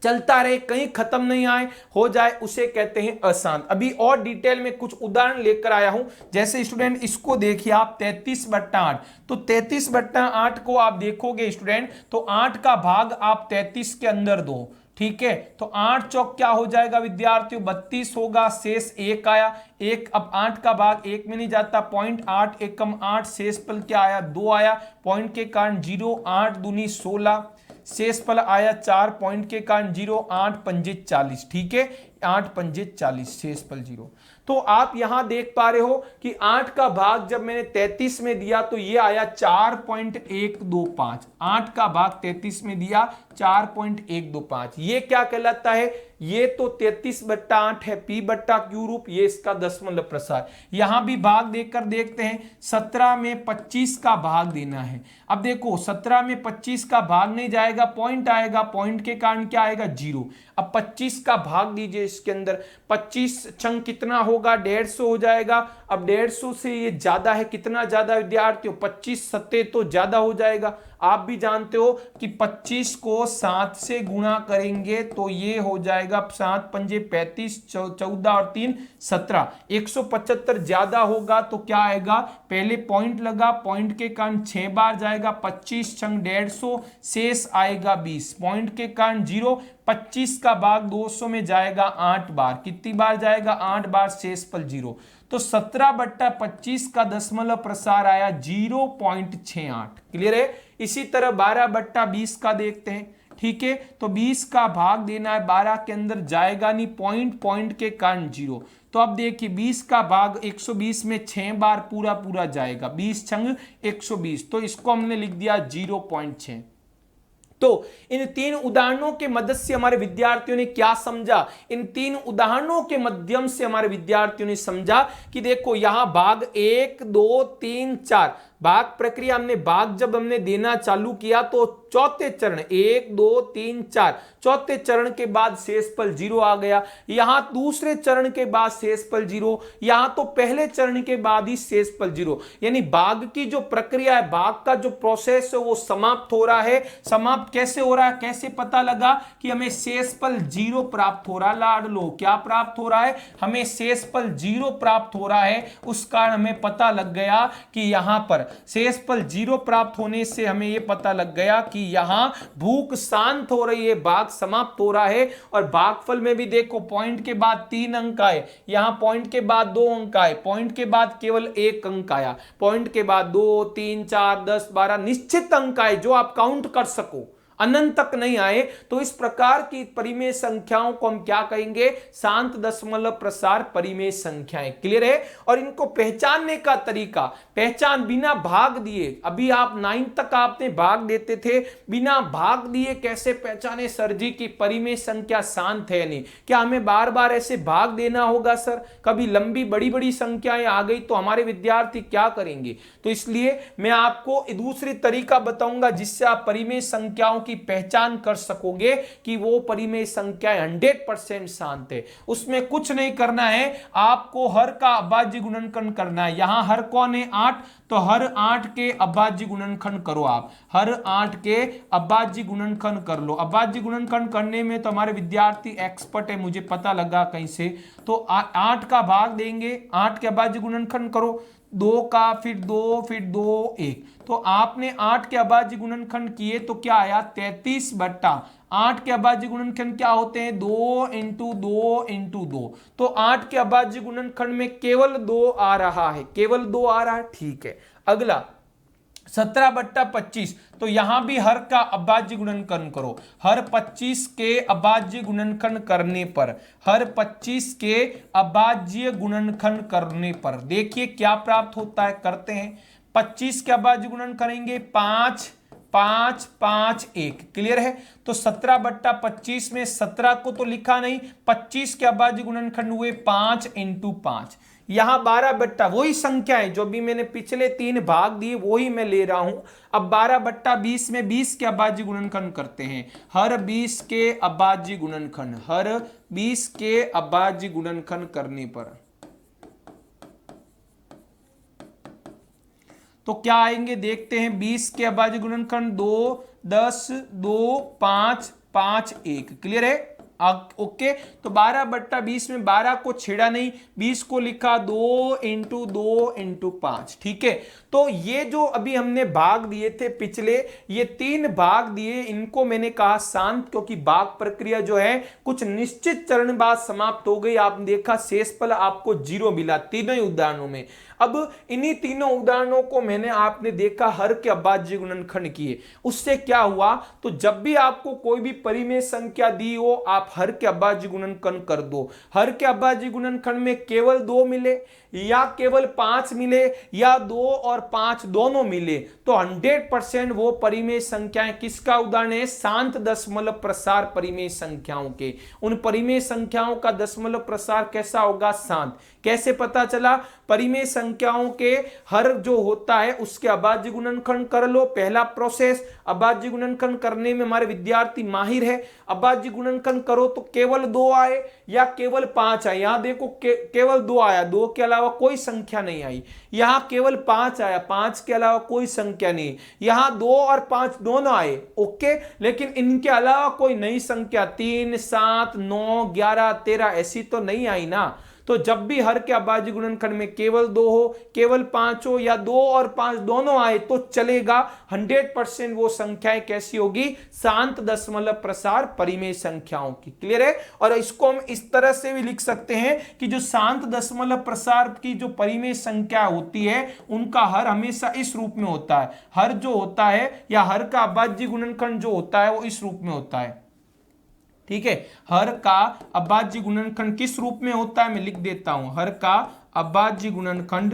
चलता रहे, कहीं खत्म नहीं आए हो जाए, उसे कहते हैं अशांत। अभी और डिटेल में कुछ उदाहरण लेकर आया हूं। जैसे स्टूडेंट इसको देखिए आप 33/8, तो 33/8 को आप देखोगे स्टूडेंट तो 8 का भाग आप 33 के अंदर दो, ठीक है। तो 8 चौक क्या हो जाएगा विद्यार्थियों 32 होगा, शेष 1 आया। एक अब 8 का भाग 1 में नहीं जाता, 0.8 एकम 8, शेष पल क्या आया 2 आया, पॉइंट के कारण 0, 8 दूनी 16, शेष पल आया 4, पॉइंट के कारण 0, 8 पंजे 40, ठीक है, 8 पंजे 40, शेष पल 0। तो आप यहां देख पा रहे हो कि 8 का भाग जब मैंने 33 में दिया तो ये आया 4.125, 8 का भाग 33 में दिया 4.125, ये क्या कहलाता है, ये तो 33/8 है, P बट्टा Q रूप, ये इसका दशमलव प्रसार। यहां भी भाग देकर देखते हैं, 17 में 25 का भाग देना है। अब देखो 17 में 25 का भाग नहीं जाएगा, पॉइंट आएगा, पॉइंट के कारण क्या आएगा 0। अब 25 का भाग दीजिए इसके अंदर, 25 छंग कितना होगा 150 हो जाएगा। अब 150 से ये ज्यादा है, कितना ज्यादा विद्यार्थियों 25 सत्ते तो ज्यादा हो जाएगा। आप भी जानते हो कि 25 को 7 से गुणा करेंगे तो ये हो जाएगा 7 पंजे 35, 14 और 3 17, 175 ज्यादा होगा तो क्या आएगा, पहले पॉइंट लगा, पॉइंट के कारण 6 बार जाएगा, 25 छंग 150, शेष आएगा 20, पॉइंट के कारण 0, 25 का भाग 200 में जाएगा 8 बार, कितनी बार जाएगा 8 बार, शेष पल 0। तो 17/25 का दशमलव प्रसार आया 0.68, क्लियर है। इसी तरह 12/20 का देखते हैं, ठीक है। तो 20 का भाग देना है, 12 के अंदर जाएगा नहीं, पॉइंट के कारण 0। तो अब देखिए 20 का भाग 120 में 6 बार पूरा पूरा जाएगा, 20 छंग 120, तो इसको हमने लिख दिया 0.6। तो इन 3 उदाहरणों के मदद से हमारे विद्यार्थियों ने क्या समझा, इन 3 उदाहरणों के माध्यम से हमारे विद्यार्थियों ने समझा कि देखो यहां भाग 1 2 3 4 भाग प्रक्रिया, हमने भाग जब हमने देना चालू किया तो चौथे चरण 1 2 3 4, चौथे चरण के बाद शेषफल 0 आ गया। यहां दूसरे चरण के बाद शेषफल 0, यहां तो पहले चरण के बाद ही शेषफल 0, यानी भाग की जो प्रक्रिया है, भाग का जो प्रोसेस है वो समाप्त हो रहा है। समाप्त कैसे हो रहा है, कैसे पता लगा कि हमें शेषफल 0 प्राप्त हो रहा है, लाड लो क्या प्राप्त हो रहा है, हमें शेषफल 0 प्राप्त हो रहा है। उस कारण हमें पता लग गया कि यहां पर शेषफल 0 प्राप्त होने से हमें यह पता लग गया कि यहां भूख शांत हो रही है, भाग समाप्त हो रहा है। और भागफल में भी देखो पॉइंट के बाद 3 अंक आए, यहां पॉइंट के बाद 2 अंक आए, पॉइंट के बाद केवल 1 अंक आया, पॉइंट के बाद 2 3 4 10 12 निश्चित अंक आए जो आप काउंट कर सको, अनंत तक नहीं आए। तो इस प्रकार की परिमेय संख्याओं को हम क्या कहेंगे, शांत दशमलव प्रसार परिमेय संख्याएं, क्लियर है। और इनको पहचानने का तरीका, पहचान बिना भाग दिए, अभी आप 9 तक आपने भाग देते थे, बिना भाग दिए कैसे पहचाने सर जी की परिमेय संख्या शांत है नहीं, क्या हमें बार बार ऐसे भाग देना होगा सर, कभी लंबी बड़ी बड़ी संख्याएं आ गई तो हमारे विद्यार्थी क्या करेंगे। तो इसलिए मैं आपको दूसरी तरीका बताऊंगा जिससे आप परिमेय संख्याओं की पहचान कर सकोगे कि वो परिमेय संख्या 100% शांत है। उसमें कुछ नहीं करना है, आपको हर का अभाज्य गुणनखंड करना है। यहां हर कौन है 8, तो हर 8 के अभाज्य गुणनखंड करो, आप हर 8 के अभाज्य गुणनखंड कर लो। अभाज्य गुणनखंड करने में तो हमारे विद्यार्थी एक्सपर्ट है, मुझे पता लगा कहीं से। तो 8 का भाग देंगे, 8 के अभाज्य गुणनखंड करो, 2 का फिर 2 फिर 2 1, तो आपने 8 के अभाज्य गुणनखंड किए तो क्या आया 33/8 के अभाज्य गुणनखंड क्या होते हैं 2 इंटू 2 इंटू 2, तो 8 के अभाज्य गुणनखंड में केवल 2 आ रहा है, केवल 2 आ रहा है, ठीक है। अगला 17/25, तो यहां भी हर का अभाज्य गुणनखंड करो, हर 25 के अभाज्य गुणनखंड करने पर, हर 25 के अभाज्य गुणनखंड करने पर देखिए क्या प्राप्त होता है, करते हैं। 25 के अभाज्य गुणन करेंगे 5 5 5 1, क्लियर है। तो 17/25 में 17 को तो लिखा नहीं, 25 के अभाज्य गुणनखंड हुए 5 इंटू 5, यहां 12 वही संख्या है जो भी मैंने पिछले 3 भाग दिए वही मैं ले रहा हूं। अब 12/20 में 20 के अभाज्य गुणनखंड करते हैं, हर 20 के अभाज्य गुणनखंड, हर 20 के अभाज्य गुणनखंड करने पर तो क्या आएंगे देखते हैं। 20 के अभाज्य गुणनखंड 2 10 2 5 5 1। क्लियर है? ओके, तो 12/20 में 12 को छेड़ा नहीं, 20 को लिखा 2 इंटू 2 इंटू 5। ठीक है, तो ये जो अभी हमने भाग दिए थे पिछले, ये 3 भाग दिए, इनको मैंने कहा शांत, क्योंकि भाग प्रक्रिया जो है कुछ निश्चित चरण बाद समाप्त हो गई। आपने देखा शेषफल आपको 0 मिला तीनों ही उदाहरणों में। अब इन्हीं तीनों उदाहरणों को मैंने आपने देखा हर के अभाज्य गुणनखंड किए, उससे क्या हुआ, तो जब भी आपको कोई भी परिमेय संख्या दी हो, आप हर के अभाज्य गुणनखंड कर दो। हर के अभाज्य गुणनखंड में केवल 2 मिले या केवल 5 मिले या 2 और 5 दोनों मिले, तो 100% वो परिमेय संख्याएं किसका उदाहरण है? शांत दशमलव प्रसार परिमेय संख्याओं के। उन परिमेय संख्याओं का दशमलव प्रसार कैसा होगा? शांत। कैसे पता चला? परिमेय संख्याओं के हर जो होता है उसके अभाज्य गुणनखंड कर लो, पहला प्रोसेस। अभाज्य गुणनखंड करने में हमारे विद्यार्थी माहिर है। अभाज्य गुणनखंड करो तो केवल 2 आए या केवल 5 आए। यहां देखो केवल 2 आया, 2 के अलावा कोई संख्या नहीं आई। यहां केवल 5 आया, 5 के अलावा कोई संख्या नहीं। यहां 2 और 5 दोनों आए, ओके, लेकिन इनके अलावा कोई नई संख्या 3 7 9 11 13 ऐसी तो नहीं आई ना। तो जब भी हर के अभाज्य गुणनखंड में केवल 2 हो, केवल 5 हो या 2 और 5 दोनों आए तो चलेगा। 100% वो संख्याएं कैसी होगी? शांत दशमलव प्रसार परिमेय संख्याओं की। क्लियर है? और इसको हम इस तरह से भी लिख सकते हैं कि जो शांत दशमलव प्रसार की जो परिमेय संख्या होती है उनका हर हमेशा इस रूप में होता है। हर जो होता है या हर का अभाज्य गुणनखंड जो होता है वो इस रूप में होता है। ठीक है, हर का अभाज्य गुणनखंड किस रूप में होता है? मैं लिख देता हूं, हर का अभाज्य गुणनखंड,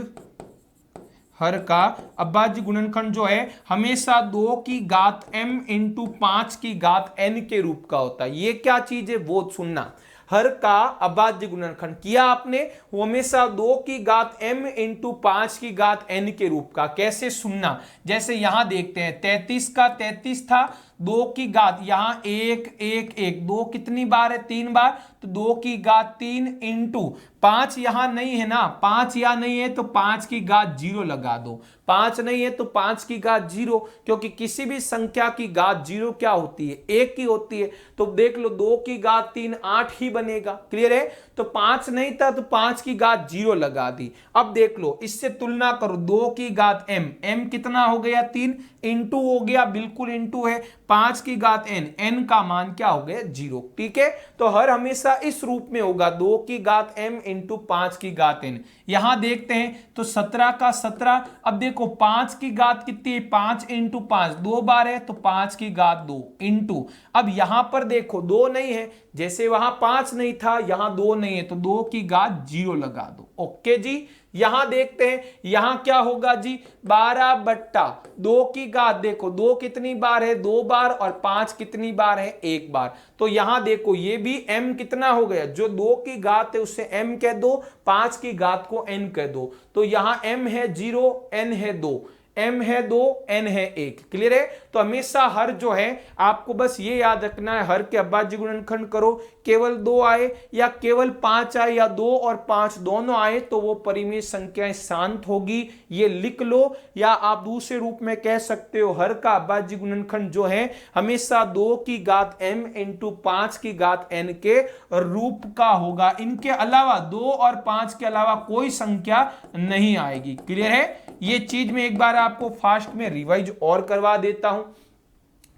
हर का अभाज्य गुणनखंड जो है हमेशा 2 की घात m इंटू 5 की घात n के रूप का होता है। ये क्या चीज है वो सुनना। हर का अभाज्य गुणनखंड किया आपने, वो हमेशा 2 की घात m इंटू 5 की घात n के रूप का। कैसे सुनना? जैसे यहां देखते हैं 33 का 33 था, 2 की घात यहां 1 1 1, 2 कितनी बार है? 3 बार, तो 2 की घात 3 इंटू 5 यहां नहीं है ना, 5 यहां नहीं है तो 5 की घात 0 लगा दो। 5 नहीं है तो 5 की घात 0, क्योंकि किसी भी संख्या की घात 0 क्या होती है? 1 की होती है। तो देख लो 2 की घात 3 8 ही बनेगा। क्लियर है? तो 5 नहीं था तो 5 की घात 0 लगा दी। अब देख लो, इससे तुलना करो, 2 की घात m कितना हो गया? 3 इंटू हो गया, बिल्कुल इंटू है, 5 की घात n का मान क्या हो गया? 0। ठीक है, तो हर हमेशा इस रूप में होगा, 2 की घात m इंटू 5 की घात n। यहां देखते हैं तो 17 का 17, अब देखो 5 की घात कितनी है? 5 इंटू 5, 2 बार है तो 5 की घात 2 इंटू, अब यहां पर देखो 2 नहीं है, जैसे वहां 5 नहीं था यहां 2 नहीं है तो 2 की घात 0 लगा दो। ओके जी, यहां देखते हैं यहां क्या होगा जी? 12/2 की घात, देखो 2 कितनी बार है? 2 बार, और 5 कितनी बार है? 1 बार। तो यहां देखो ये भी m कितना हो गया? जो 2 की घात है उससे m कह दो, 5 की घात को n कह दो। तो यहां m है 0, n है 2, m है 2, n है 1। क्लियर है? तो हमेशा हर जो है आपको बस ये याद रखना है, हर के अभाज्य गुणनखंड करो, केवल 2 आए या केवल 5 आए या 2 और 5 दोनों आए तो वो परिमेय संख्याएं शांत होगी। ये लिख लो, या आप दूसरे रूप में कह सकते हो, हर का अभाज्य गुणनखंड जो है हमेशा 2 की घात m इंटू 5 की घात n के रूप का होगा। इनके अलावा 2 और 5 के अलावा कोई संख्या नहीं आएगी। क्लियर है? ये चीज में एक बार आपको फास्ट में रिवाइज और करवा देता हूं।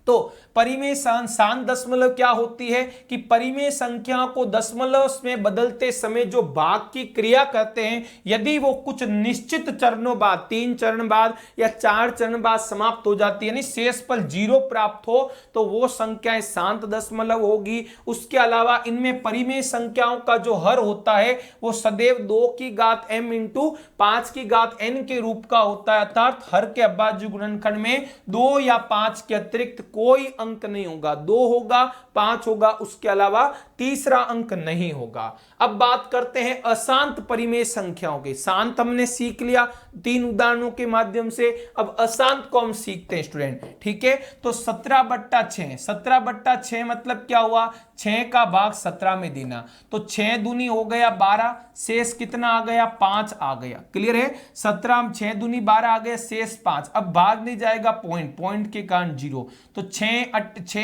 तो परिमेय शांत दशमलव क्या होती है कि परिमेय संख्या को दशमलव में बदलते समय जो भाग की क्रिया करते हैं, यदि वो कुछ निश्चित चरणों बाद, 3 चरण बाद या 4 चरण बाद समाप्त हो जाती है, यानी शेषफल 0 प्राप्त हो, तो वो संख्याएं शांत दशमलव होगी। उसके अलावा इनमें परिमेय संख्याओं का जो हर होता है वो सदैव 2 की घात m इंटू 5 की घात n के रूप का होता है, अर्थात हर के अभाज्य गुणनखंड में 2 या 5 के अतिरिक्त कोई अंक नहीं होगा। 2 होगा, 5 होगा, उसके अलावा तीसरा अंक नहीं होगा। अब बात करते हैं अशांत परिमेय संख्याओं की। शांत हमने सीख लिया 3 उदाहरणों के माध्यम से, अब अशांत को हम सीखते हैं स्टूडेंट। ठीक है, तो 17/6, 17/6 मतलब क्या हुआ? 6 का भाग 17 में देना, तो 6 दूनी हो गया 12, शेष कितना आ गया? 5 आ गया। क्लियर है? 17 6 दूनी 12 आ गया, शेष 5। अब भाग नहीं जाएगा, पॉइंट के कारण 0, तो तो 6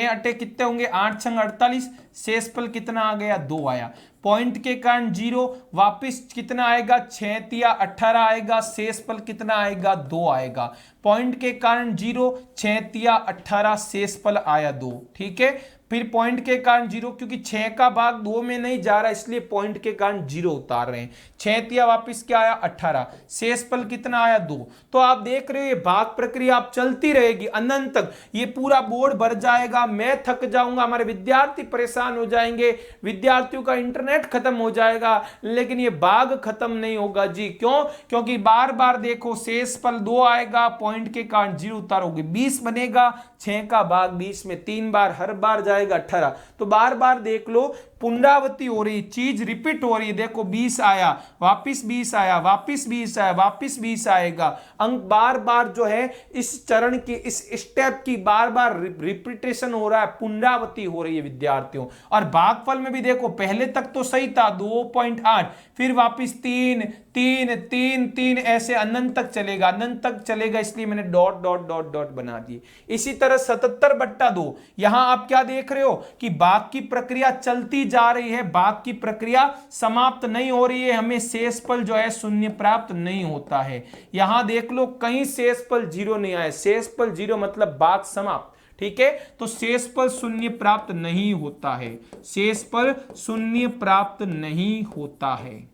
अट्टे कितने होंगे, 8 छंग 48, शेषफल कितना आ गया, 2 आया। पॉइंट के कारण 0, वापिस कितना आएगा, 6 तिया 18 आएगा, शेषफल कितना आएगा, 2 आएगा। पॉइंट के कारण 0, 6 तिया 18, शेषफल आया 2। ठीक है, फिर पॉइंट के कारण 0, क्योंकि 6 का भाग 2 में नहीं जा रहा इसलिए पॉइंट के कारण 0 उतार रहे हैं। 6 तिया वापिस क्या आया, 18, शेषफल कितना आया, 2। तो आप देख रहे हो ये भाग प्रक्रिया आप चलती रहेगी अनंत तक, ये पूरा बोर्ड भर जाएगा, मैं थक जाऊंगा, हमारे विद्यार्थी परेशान हो जाएंगे, विद्यार्थियों का इंटरनेट खत्म हो जाएगा, लेकिन ये भाग खत्म नहीं होगा जी। क्यों? क्योंकि बार बार देखो शेषफल 2 आएगा, पॉइंट के कारण 0 उतारोगे, 20 बनेगा, 6 का भाग 20 में 3 बार, हर बार जाएगा 18। तो बार बार देख लो पुनरावृत्ति हो रही, चीज रिपीट हो रही है। देखो 20 आया, वापिस 20 आया, वापिस 20 आया, वापिस 20 आएगा। अंक बार बार जो है इस चरण की, इस स्टेप की बार बार रिपीटेशन हो रहा है, पुनरावृत्ति हो रही है विद्यार्थियों। और भागफल में भी देखो पहले तक तो सही था 2.8, फिर वापिस 3 3 3 3 ऐसे अनंत तक चलेगा, अनंत तक चलेगा, इसलिए मैंने डॉट डॉट डॉट डॉट बना दिए। इसी तरह 77/2, यहां आप क्या देख रहे हो कि भाग की प्रक्रिया चलती जा रही है, भाग की प्रक्रिया समाप्त नहीं हो रही है, हमें शेषफल जो है शून्य प्राप्त नहीं होता है। यहां देख लो कहीं शेषफल 0 नहीं आया, शेषफल 0 मतलब भाग समाप्त। ठीक है, तो शेषफल शून्य प्राप्त नहीं होता है, शेषफल शून्य प्राप्त नहीं होता है।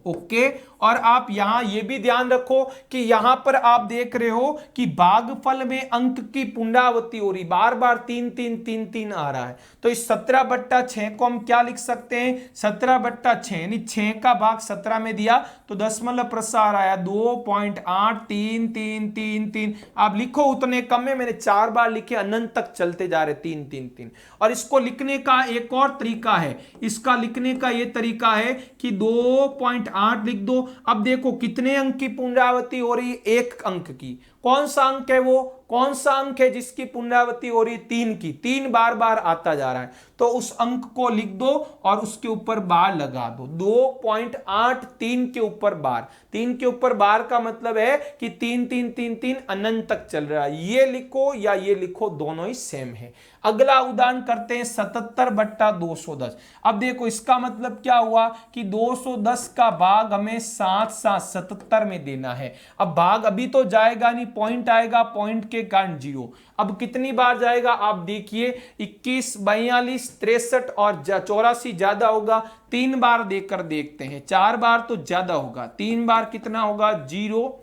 ओके, और आप यहां यह भी ध्यान रखो कि यहां पर आप देख रहे हो कि भागफल में अंक की पुनरावृत्ति हो रही, बार बार 3 3 3 3 आ रहा है। तो इस 17/6 को हम क्या लिख सकते हैं, 17/6, यानी 6 का भाग 17 में दिया तो दशमलव प्रसार आया 2.833333। आप लिखो उतने कम में, मैंने 4 बार लिखे, अनंत तक चलते जा रहे 3 3 3। और इसको लिखने का एक और तरीका है, इसका लिखने का यह तरीका है कि 2.8 लिख दो। अब देखो कितने अंक की पुनरावृत्ति हो रही है, 1 अंक की। कौन सा अंक है वो, कौन सा अंक है जिसकी पुनरावृत्ति हो रही है, 3 की, 3 बार बार आता जा रहा है, तो उस अंक को लिख दो और उसके ऊपर बार लगा दो। 2.8 3 के ऊपर बार, 3 के ऊपर बार का मतलब है कि 3 3 3 3 अनंत तक चल रहा है। ये लिखो या ये लिखो, दोनों ही सेम है। अगला उदाहरण करते हैं 77/210। अब देखो इसका मतलब क्या हुआ कि 210 का भाग हमें 7 7 77 में देना है। अब भाग अभी तो जाएगा नहीं, पॉइंट आएगा, पॉइंट के कारण 0। अब कितनी बार जाएगा आप देखिए, 21 42 63 और 84 ज्यादा होगा, 3 बार देकर देखते हैं। 4 बार तो ज्यादा होगा, 3 बार कितना होगा, 0,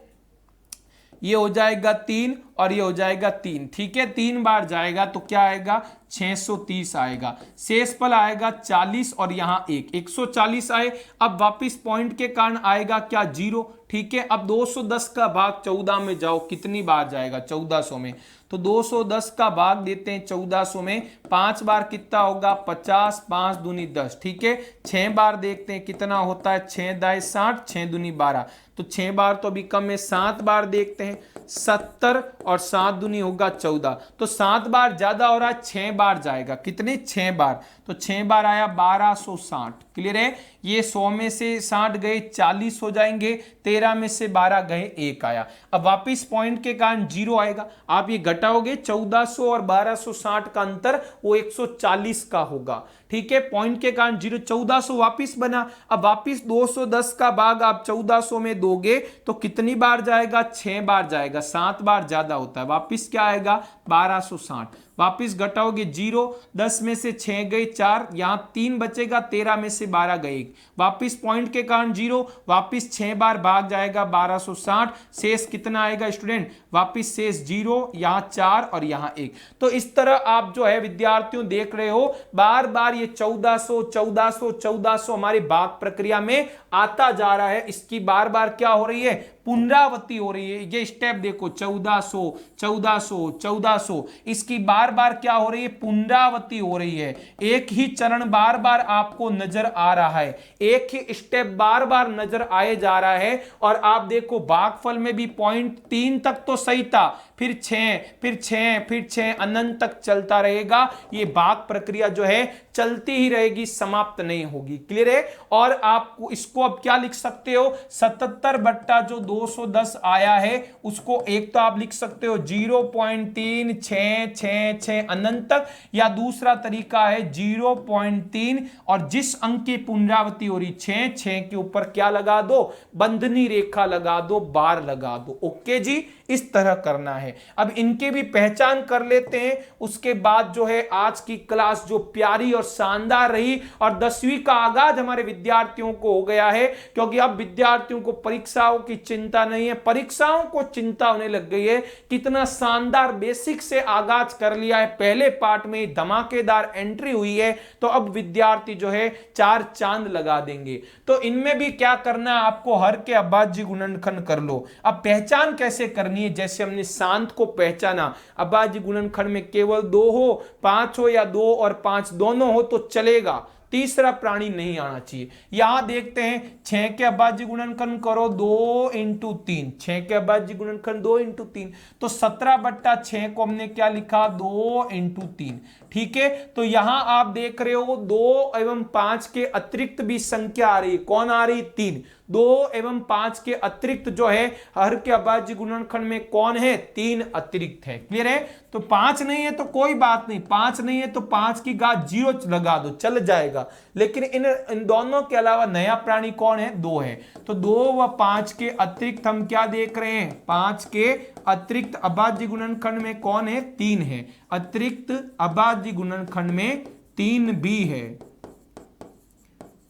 ये हो जाएगा 3 और ये हो जाएगा 3। ठीक है, 3 बार जाएगा तो क्या आएगा, 630 आएगा। शेषफल आएगा 40 और यहां 140 आए। अब वापिस पॉइंट के कारण आएगा क्या, 0। ठीक है, अब 210 का भाग 14 में जाओ, कितनी बार जाएगा, 1400 में। तो 210 का भाग देते हैं 1400 में, 5 बार कितना होगा, 50, 5 दूनी 10। ठीक है, 6 बार देखते हैं कितना होता है, 6 दाए 60, 6 दूनी 12। तो 6 बार तो अभी कम है, 7 बार देखते हैं, 70 और 7 दूनी होगा 14। तो 7 बार ज्यादा हो रहा है, 6 बार जाएगा, कितने, 6 बार। तो 6 बार आया 1260। क्लियर है, ये 100 में से 60 गए 40 हो जाएंगे, 13 में से 12 गए 1 आया। अब वापिस पॉइंट के कारण 0 आएगा। आप ये घटाओगे 1400 और 1260 का अंतर वो 140 का होगा। ठीक है, पॉइंट के कारण 0, 1400 वापिस बना। अब वापिस 210 का भाग आप 1400 में दोगे तो कितनी बार जाएगा, 6 बार जाएगा, 7 बार ज्यादा होता है। वापिस क्या आएगा, 1260। वापिस घटाओगे 0, 10 में से 6 गए 4, यहां 3 बचेगा, 13 में से 12 गए 1। वापिस पॉइंट के कारण 0, वापिस 6 बार भाग जाएगा 1260। शेष कितना आएगा स्टूडेंट, वापिस शेष 0, यहां 4 और यहां 1। तो इस तरह आप जो है विद्यार्थियों देख रहे हो, बार बार ये 1400 1400 1400 हमारी भाग प्रक्रिया में आता जा रहा है। इसकी बार बार क्या हो रही है, पुनरावृत्ति हो रही है। ये स्टेप देखो, 1400 1400 1400, इसकी बार बार क्या हो रही है, पुनरावृत्ति हो रही है। एक ही चरण बार बार आपको नजर आ रहा है, एक ही स्टेप बार बार नजर आए जा रहा है। और आप देखो भागफल में भी पॉइंट 3 तक तो सही था, फिर 6 फिर 6 फिर 6 अनंत तक चलता रहेगा। ये भाग प्रक्रिया जो है चलती ही रहेगी, समाप्त नहीं होगी। क्लियर है, और आपको इसको अब क्या लिख सकते हो, 77 बट्टा जो 210 आया है उसको एक तो आप लिख सकते हो 0.3666 अनंत तक, या दूसरा तरीका है 0.3 और जिस अंक की पुनरावृत्ति हो रही 6 के ऊपर क्या लगा दो, बंधनी रेखा लगा दो, बार लगा दो। ओके जी, इस तरह करना है। अब इनके भी पहचान कर लेते हैं, उसके बाद जो है आज की क्लास जो प्यारी और शानदार रही, और 10वीं का आगाज हमारे विद्यार्थियों को हो गया है, क्योंकि अब विद्यार्थियों को परीक्षाओं की चिंता नहीं है, परीक्षाओं को चिंता होने लग गई है। कितना शानदार बेसिक से आगाज कर लिया है, पहले पार्ट में धमाकेदार एंट्री हुई है, तो अब विद्यार्थी जो है 4 चांद लगा देंगे। तो इनमें भी क्या करना है आपको, हर के अभाज्य गुणनखंड कर लो। अब पहचान कैसे करनी है, जैसे हमने शांत को पहचाना, अभाज्य गुणनखंड में केवल 2 हो, 5 हो, या 2 और 5 दोनों हो तो चलेगा, तीसरा प्राणी नहीं आना चाहिए। यहां देखते हैं 6 के अभाज्य गुणनखंड करो 2 इंटू 3, 6 के अभाज्य गुणनखंड 2 इंटू 3, तो 17 बट्टा 6 को हमने क्या लिखा, 2 इंटू 3। ठीक है, तो यहां आप देख रहे हो 2 एवं 5 के अतिरिक्त भी संख्या आ रही है, कौन आ रही, 3। 2 एवं 5 के अतिरिक्त जो है हर के अभाज्य गुणनखंड में कौन है, 3 अतिरिक्त है। क्लियर है, तो 5 नहीं है तो कोई बात नहीं, 5 नहीं है तो 5 की घात 0 लगा दो, चल जाएगा। लेकिन इन दोनों के अलावा नया प्राणी कौन है, 2 है, तो 2 व 5 के अतिरिक्त हम क्या देख रहे हैं, 5 के अतिरिक्त अभाज्य गुणनखंड में कौन है, 3 है। अतिरिक्त अभाज्य गुणनखंड में 3 भी है।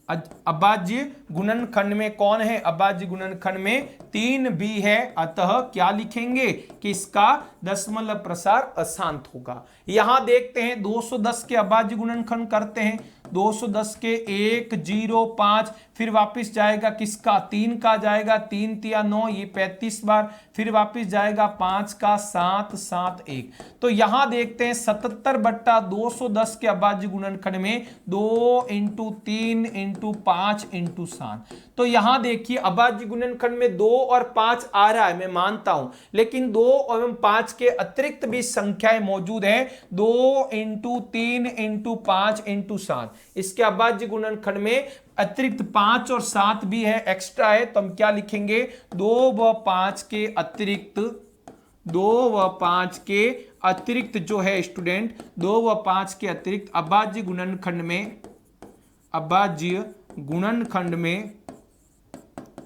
अभाज्य गुणनखंड में कौन है, अभाज्य गुणनखंड में 3 भी है। अतः क्या लिखेंगे कि इसका दशमलव प्रसार अशांत होगा। यहां देखते हैं 210 के अभाज्य गुणनखंड करते हैं, 210 के 1 0 5, फिर वापस जाएगा किसका, 3 का जाएगा, 3 तिया 9, ये 35 बार, फिर वापस जाएगा 5 का 7 7 1। तो यहां देखते हैं 77 बट्टा 210 के अभाज्य गुणनखंड में 2 इंटू 3 इंटू 5 इंटू 7। तो यहां देखिए अभाज्य गुणनखंड में 2 और 5 आ रहा है, मैं मानता हूं, लेकिन 2 एवं 5 के अतिरिक्त भी संख्याएं मौजूद है, 2 इंटू 3 इंटू 5 इंटू 7। इसके अभाज्य गुणनखंड में अतिरिक्त 5 और 7 भी है, एक्स्ट्रा है, तो हम क्या लिखेंगे, 2 व 5 के अतिरिक्त, 2 व 5 के अतिरिक्त जो है स्टूडेंट, 2 व 5 के अतिरिक्त अभाज्य गुणनखंड में, अभाज्य गुणनखंड में,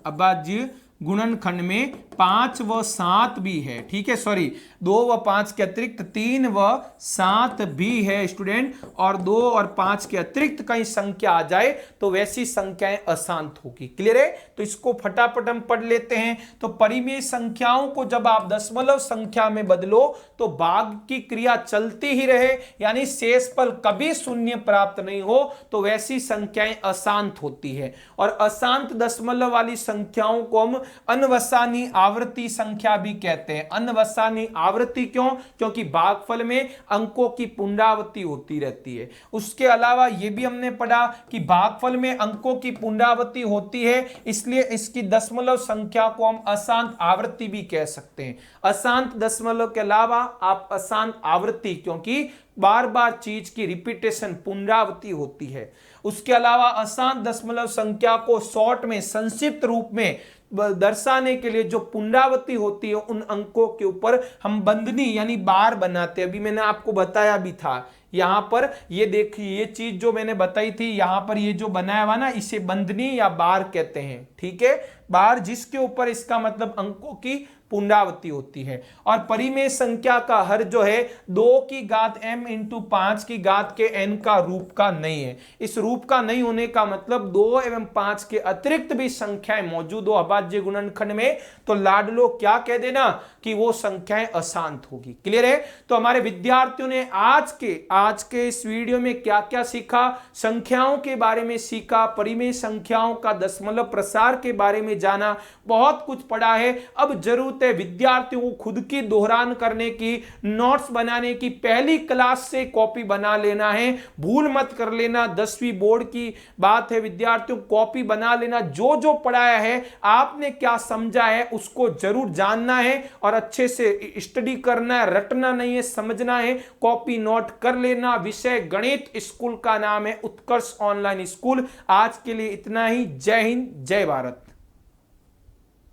अभाज्य गुणनखंड में 5 व 7 भी है। ठीक है, सॉरी, 2 व 5 के अतिरिक्त 3 व 7 भी है स्टूडेंट, और 2 और 5 के अतिरिक्त कहीं संख्या आ जाए तो वैसी संख्याएं अशांत होगी। क्लियर है, तो इसको फटाफट हम पढ़ लेते हैं। तो परिमेय संख्याओं को जब आप दशमलव संख्या में बदलो तो भाग की क्रिया चलती ही रहे, यानी शेषफल कभी शून्य प्राप्त नहीं हो, तो वैसी संख्याएं अशांत होती है। और अशांत दशमलव वाली संख्याओं को हम अनवसानी आवृत्ति संख्या भी कहते हैं। अनवसानी आवृत्ति क्यों, क्योंकि भागफल में अंकों की पुनरावृत्ति होती रहती है। उसके अलावा यह भी हमने पढ़ा कि भागफल में अंकों की पुनरावृत्ति होती है, इसलिए इसकी दशमलव संख्या को हम अशांत आवृत्ति भी कह सकते हैं। अशांत दशमलव के अलावा आप अशांत आवृत्ति, क्योंकि बार बार चीज की रिपीटेशन, पुनरावृत्ति होती है। उसके अलावा अशांत दशमलव संख्या को शॉर्ट में, संक्षिप्त रूप में दर्शाने के लिए जो पुनरावृत्ति होती है उन अंकों के ऊपर हम बंधनी यानी बार बनाते हैं। अभी मैंने आपको बताया भी था, यहां पर ये देखिए, ये चीज जो मैंने बताई थी, यहां पर ये जो बनाया हुआ ना, इसे बंधनी या बार कहते हैं। ठीक है, बार जिसके ऊपर इसका मतलब अंकों की पुनरावृत्ति होती है। और परिमेय संख्या का हर जो है 2 की घात m इंटू 5 की घात के n का रूप का नहीं है। इस रूप का नहीं होने का मतलब 2 एवं 5 के अतिरिक्त भी संख्याएं मौजूद हो अभाज्य गुणनखंड में, तो लाडलो क्या कह देना कि वो संख्याएं अशांत होगी। क्लियर है, तो हमारे विद्यार्थियों ने आज के इस वीडियो में क्या क्या सीखा, संख्याओं के बारे में सीखा, परिमेय संख्याओं का दशमलव प्रसार के बारे में जाना, बहुत कुछ पढ़ा है। अब जरूरत है विद्यार्थियों को खुद की दोहरान करने की, नोट्स बनाने की, पहली क्लास से कॉपी बना लेना है, भूल मत कर लेना। 10वीं बोर्ड की बात है, विद्यार्थियों कॉपी बना लेना, जो जो पढ़ाया है आपने क्या समझा है उसको जरूर जानना है और अच्छे से स्टडी करना है, रटना नहीं है, समझना है, कॉपी नोट कर ले। लेना। विषय गणित, स्कूल का नाम है उत्कर्ष ऑनलाइन स्कूल। आज के लिए इतना ही। जय हिंद, जय भारत।